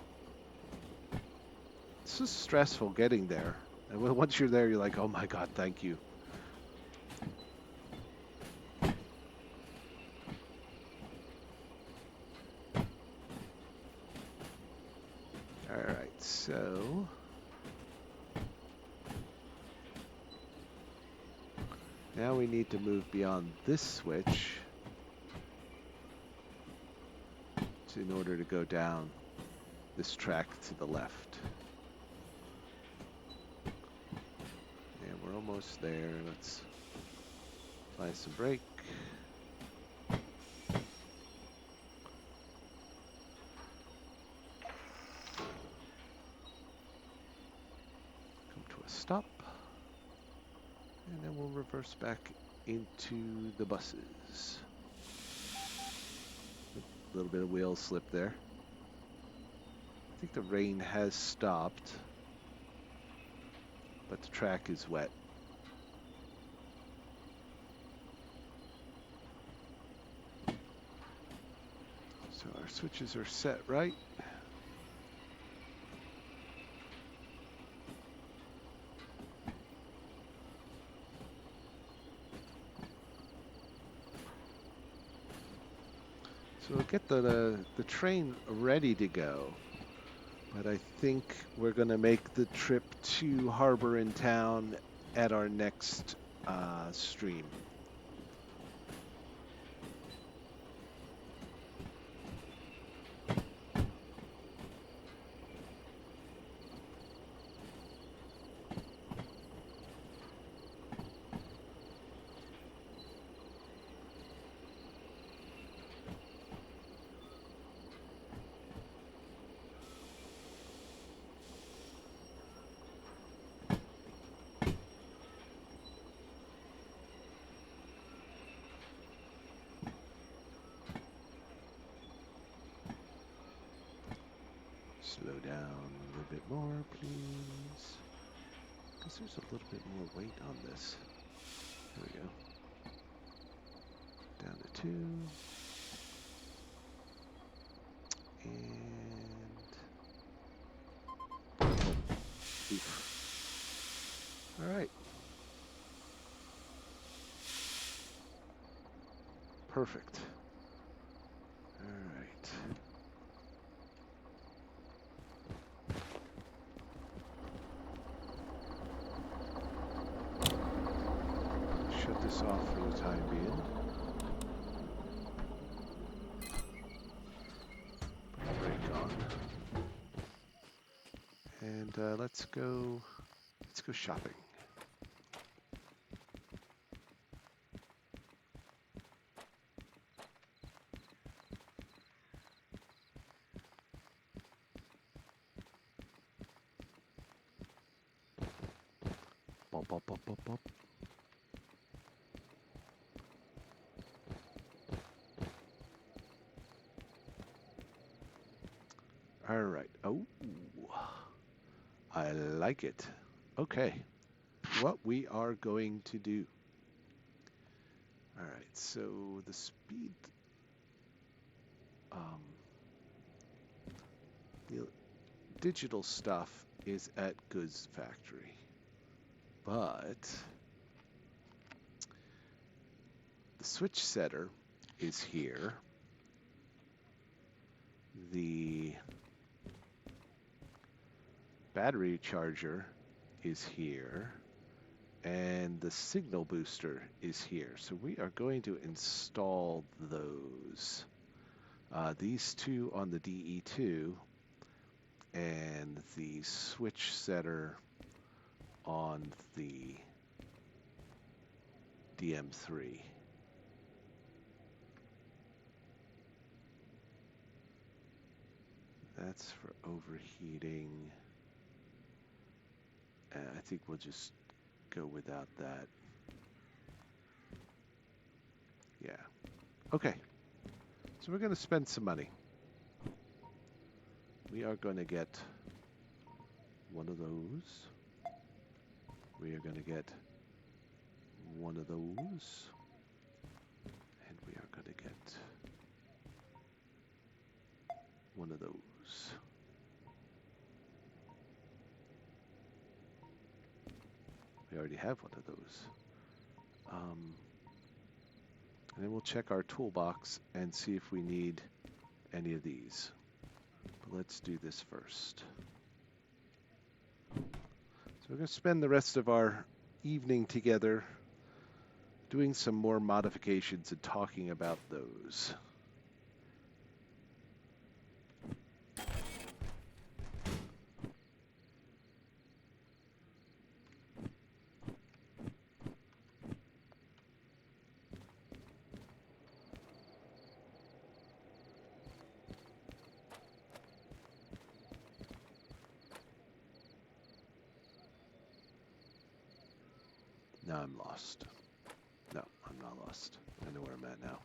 Speaker 1: It's just stressful getting there. And once you're there, you're like, oh my God, thank you. All right, so now we need to move beyond this switch in order to go down this track to the left. And we're almost there. Let's apply some brake. Come to a stop. And then we'll reverse back into the buses. A little bit of wheel slip there. I think the rain has stopped, but the track is wet. So our switches are set right. So we'll get the train ready to go. But I think we're going to make the trip to Harbor in Town at our next stream. Slow down a little bit more, please. Because there's a little bit more weight on this. There we go. Down to 2. And... oh, oof. All right. Perfect. All right. Shut this off for the time being. Put the brake on. And let's go shopping. Bop, bop, bop, bop, bop. All right. Oh, I like it. Okay. What we are going to do. All right. So the speed, the digital stuff is at Goods Factory, But the switch setter is here. The battery charger is here. And the signal booster is here. So we are going to install those. These two on the DE2 and the switch setter on the DM3. That's for overheating. I think we'll just go without that. Yeah. Okay. So we're going to spend some money. We are going to get one of those. We are going to get one of those. And we are going to get one of those. We already have one of those. And then we'll check our toolbox and see if we need any of these. But let's do this first. So we're going to spend the rest of our evening together doing some more modifications and talking about those. Now I'm lost. No, I'm not lost. I know where I'm at now.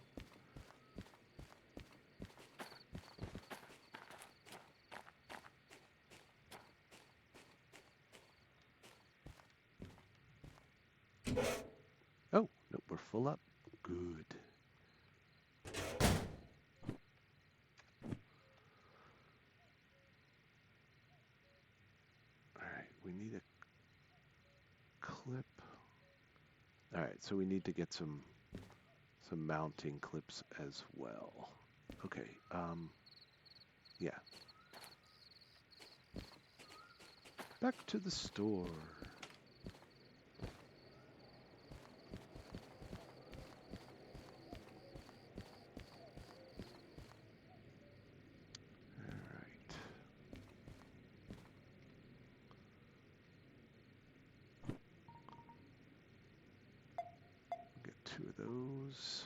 Speaker 1: Oh, no, we're full up. Good. All right, we need a clip. All right, so we need to get some mounting clips as well. Okay, yeah. Back to the store. All right. We'll get two of those.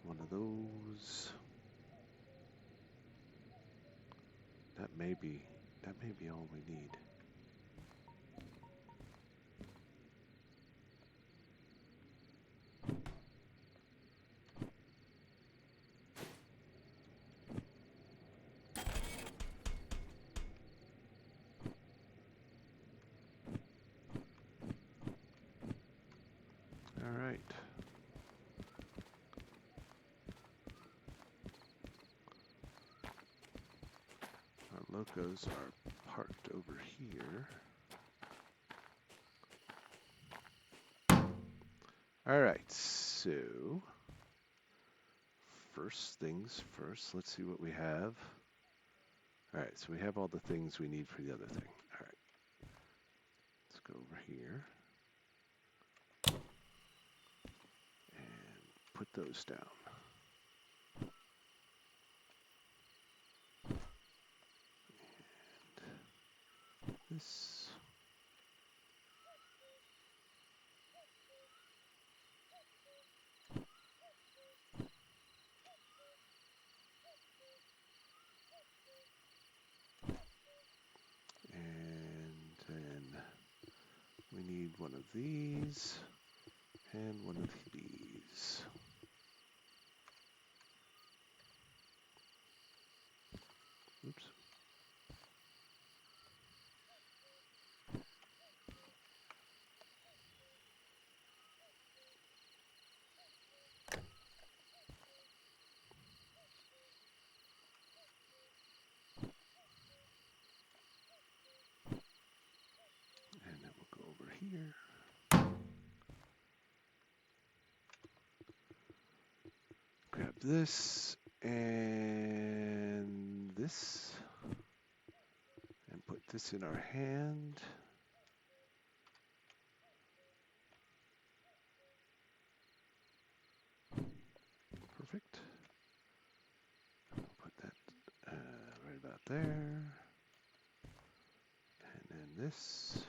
Speaker 1: One of those. That may be all we need. All right. Our locos are parked over here. All right, so first things first, let's see what we have. All right, so we have all the things we need for the other thing. All right, let's go over here and put those down. And this. One of these and one of these. Oops. here. Grab this and this, and put this in our hand. Perfect. Put that right about there. And then this.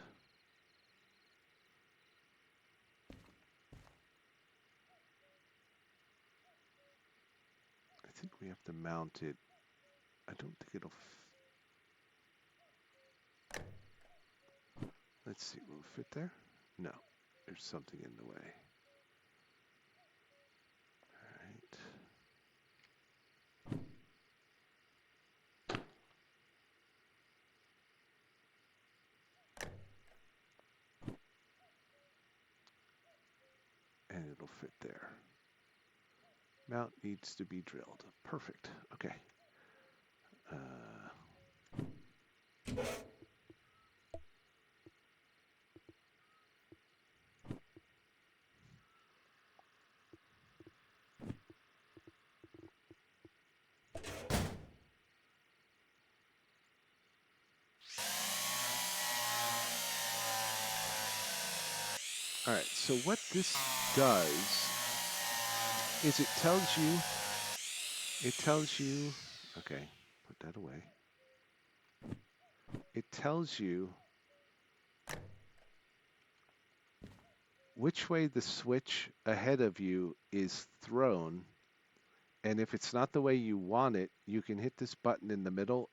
Speaker 1: I think we have to mount it. I don't think it'll... Let's see, will it fit there? No, there's something in the way. And it'll fit there. Mount needs to be drilled. Perfect. Okay. All right, so what this does is it tells you, okay, put that away. It tells you which way the switch ahead of you is thrown, and if it's not the way you want it, you can hit this button in the middle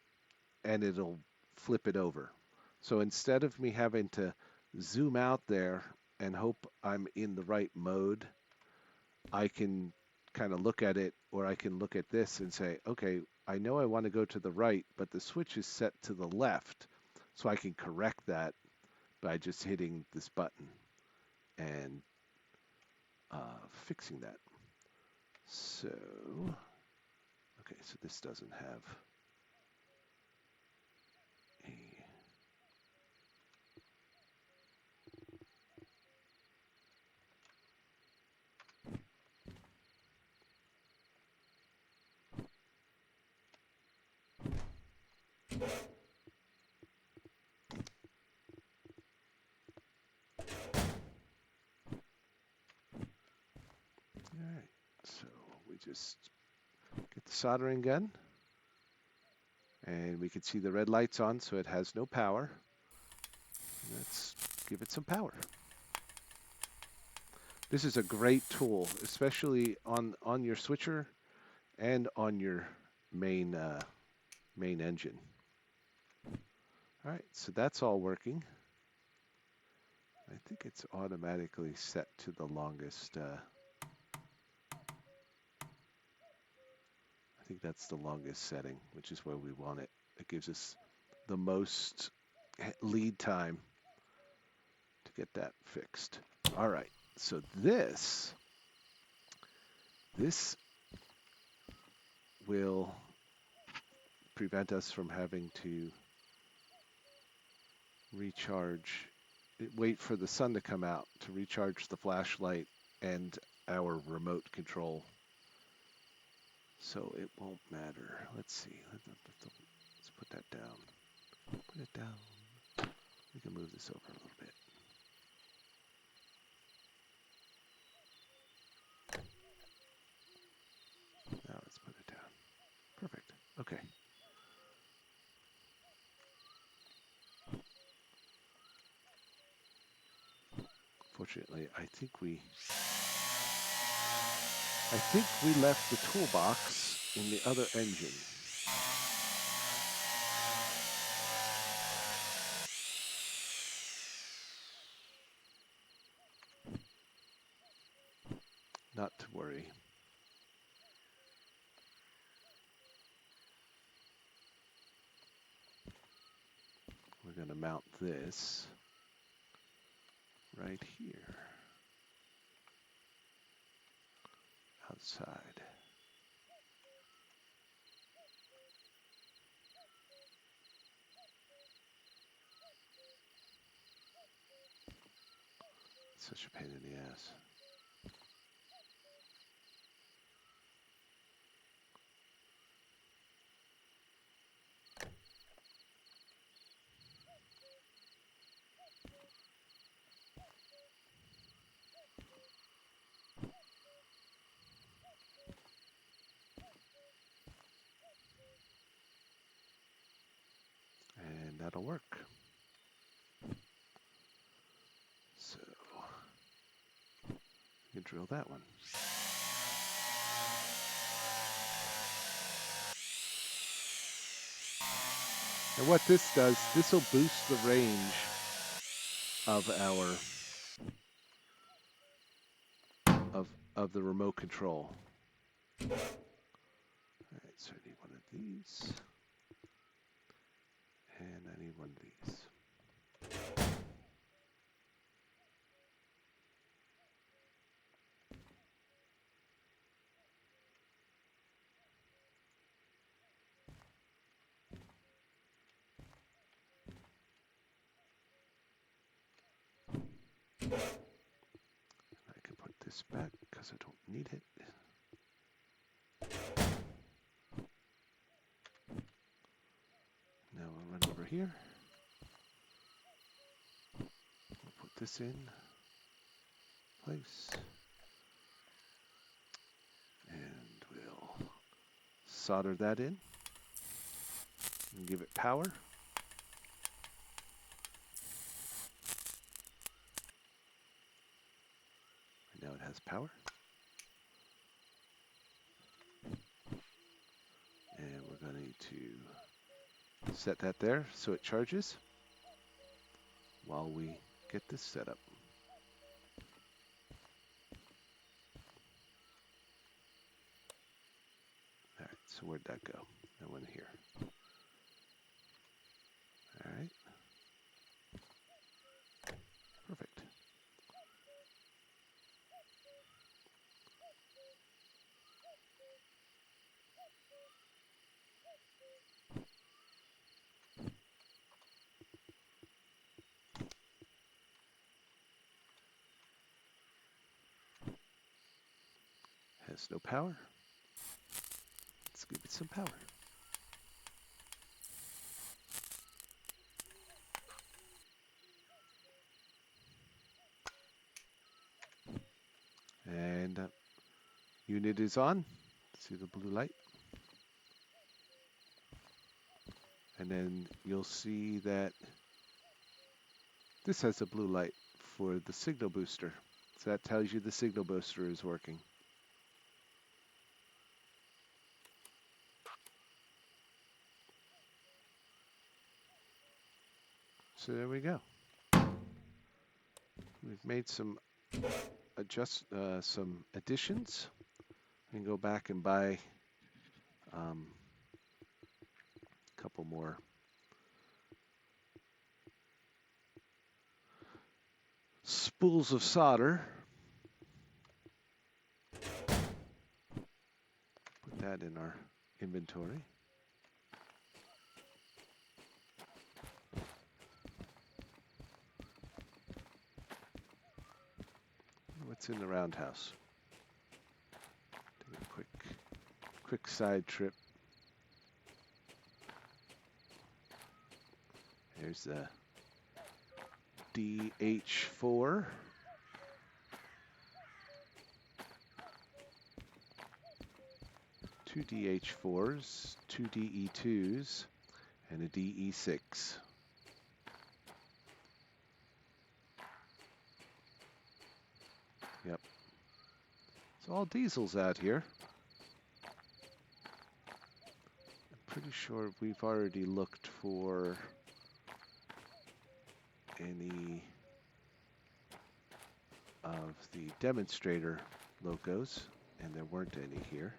Speaker 1: and it'll flip it over. So instead of me having to zoom out there and hope I'm in the right mode, I can kind of look at it, or I can look at this and say, okay, I know I want to go to the right, but the switch is set to the left, so I can correct that by just hitting this button and fixing that. So, okay, so this doesn't have a... All right, so we just get the soldering gun, and we can see the red light's on, so it has no power. Let's give it some power. This is a great tool, especially on your switcher and on your main engine. All right, so that's all working. I think it's automatically set to the longest. I think that's the longest setting, which is where we want it. It gives us the most lead time to get that fixed. All right, so this will prevent us from having to recharge, wait for the sun to come out to recharge the flashlight and our remote control. So it won't matter. Let's see. Let's put that down. Put it down. We can move this over a little bit. Now let's put it down. Perfect. Okay. Fortunately, I think we left the toolbox in the other engine. Not to worry. We're going to mount this right here outside. Such a pain in the ass. And that'll work. So you drill that one. And what this does, this will boost the range of our of the remote control. All right, so I need one of these, and I need one of these. I can put this back because I don't need it. Now I'll run over here. We'll put this in place. And we'll solder that in and give it power. And now it has power. And we're going to set that there so it charges while we get this set up. All right, so where'd that go? That went here. All right. Perfect. Has no power. Let's give it some power. And unit is on. See the blue light? And then you'll see that this has a blue light for the signal booster. So that tells you the signal booster is working. So there we go. We've made some some additions. We can go back and buy a couple more spools of solder. Put that in our inventory. What's in the roundhouse? Take a quick side trip. There's the DH4. Two DH4s, two DE2s, and a DE6. Yep. It's all diesels out here. I'm pretty sure we've already looked for any of the demonstrator locos, and there weren't any here.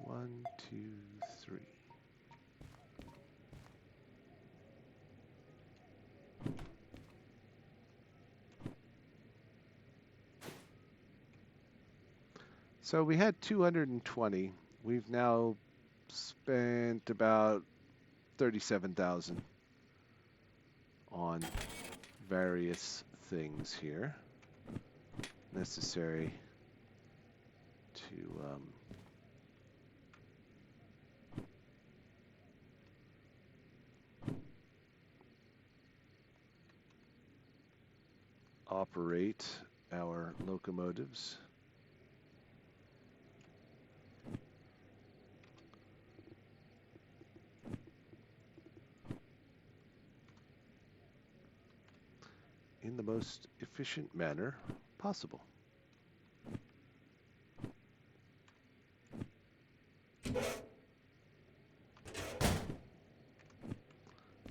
Speaker 1: One, two, three. So we had 220. We've now spent about 37,000 on various things here necessary to operate our locomotives. In the most efficient manner possible. All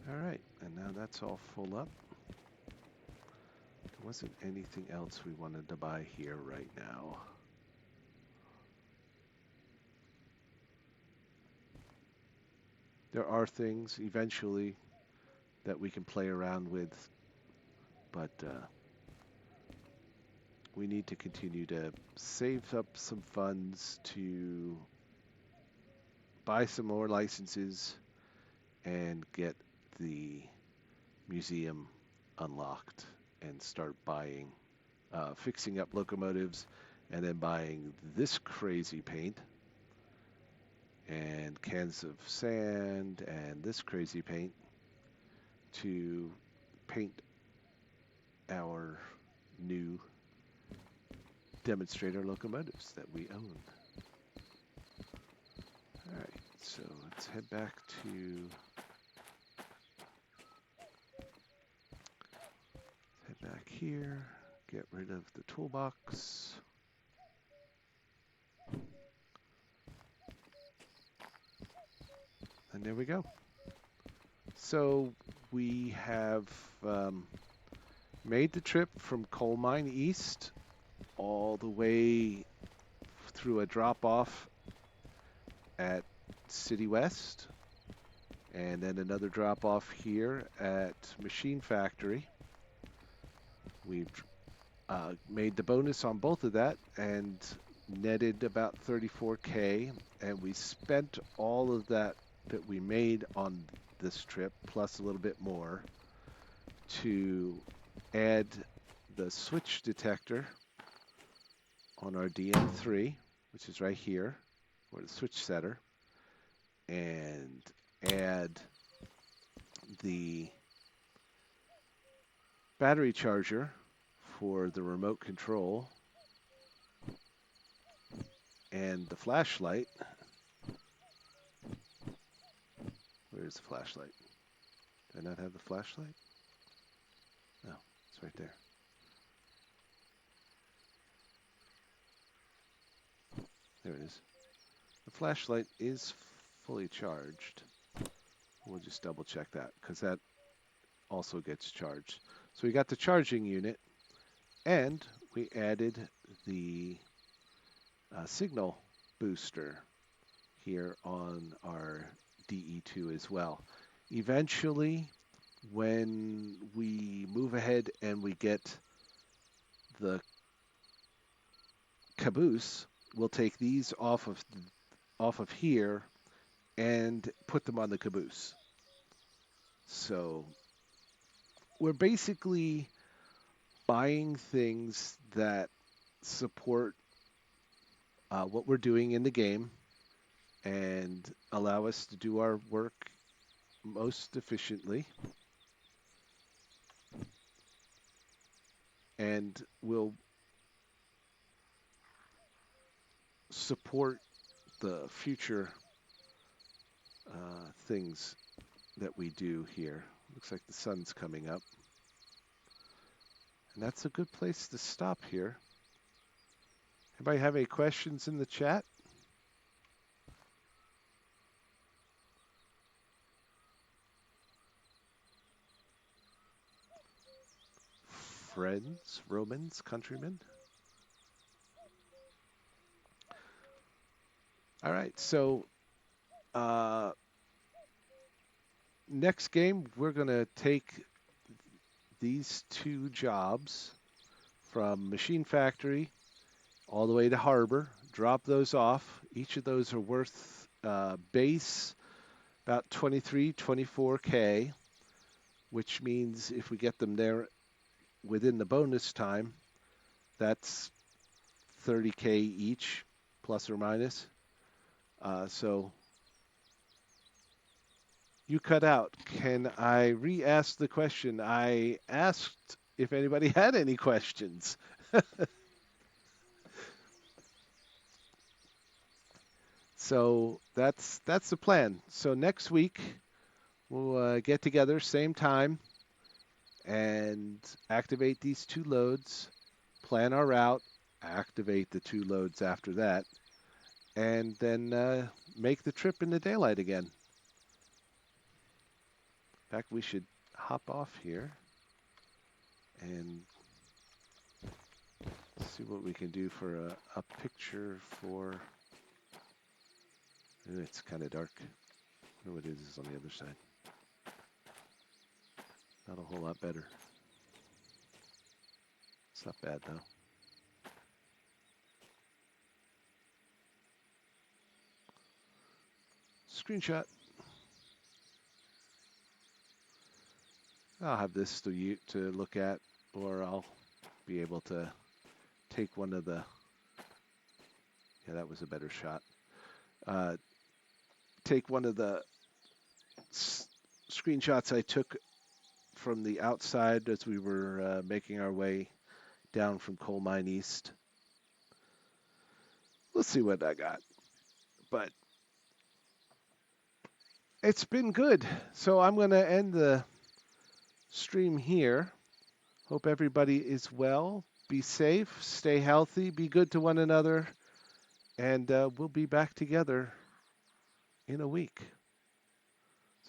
Speaker 1: right, and now that's all full up. There wasn't anything else we wanted to buy here right now. There are things eventually that we can play around with, but we need to continue to save up some funds to buy some more licenses and get the museum unlocked and start buying, fixing up locomotives, and then buying this crazy paint and cans of sand and this crazy paint to paint our new demonstrator locomotives that we own. All right, so let's head back here, get rid of the toolbox. And there we go. So we have made the trip from Coal Mine East all the way through a drop-off at City West, and then another drop-off here at Machine Factory. We've made the bonus on both of that and netted about 34K, and we spent all of that we made on this trip, plus a little bit more, to add the switch detector on our DM3, which is right here, or the switch setter, and add the battery charger for the remote control and the flashlight. Where's the flashlight? Do I not have the flashlight? No, it's right there. There it is. The flashlight is fully charged. We'll just double check that because that also gets charged. So we got the charging unit, and we added the signal booster here on our DE2 as well. Eventually, when we move ahead and we get the caboose, we'll take these off of here and put them on the caboose. So we're basically buying things that support what we're doing in the game and allow us to do our work most efficiently. And will support the future things that we do here. Looks like the sun's coming up. And that's a good place to stop here. Anybody have any questions in the chat? Friends, Romans, countrymen? All right, so next game, we're going to take these two jobs from Machine Factory all the way to Harbor. Drop those off. Each of those are worth base about 23, 24K, which means if we get them there within the bonus time, that's 30K each, plus or minus. So you cut out. Can I re-ask the question? I asked if anybody had any questions. So that's the plan. So next week we'll get together, same time, and activate these 2 loads, plan our route, activate the 2 loads after that, and then make the trip in the daylight again. In fact, we should hop off here and see what we can do for a picture for... Ooh, it's kind of dark. I wonder what it is on the other side. Not a whole lot better. It's not bad though. Screenshot. I'll have this to look at, or I'll be able to take one of the... Yeah, that was a better shot. Take one of the screenshots I took from the outside as we were making our way down from Coal Mine East. Let's see what I got. But it's been good. So I'm going to end the stream here. Hope everybody is well. Be safe, stay healthy, be good to one another, and we'll be back together in a week.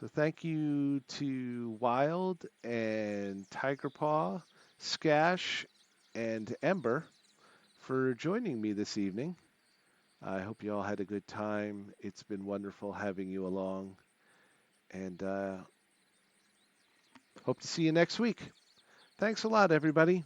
Speaker 1: So thank you to Wild and Tigerpaw, Skash, and Ember for joining me this evening. I hope you all had a good time. It's been wonderful having you along, and hope to see you next week. Thanks a lot, everybody.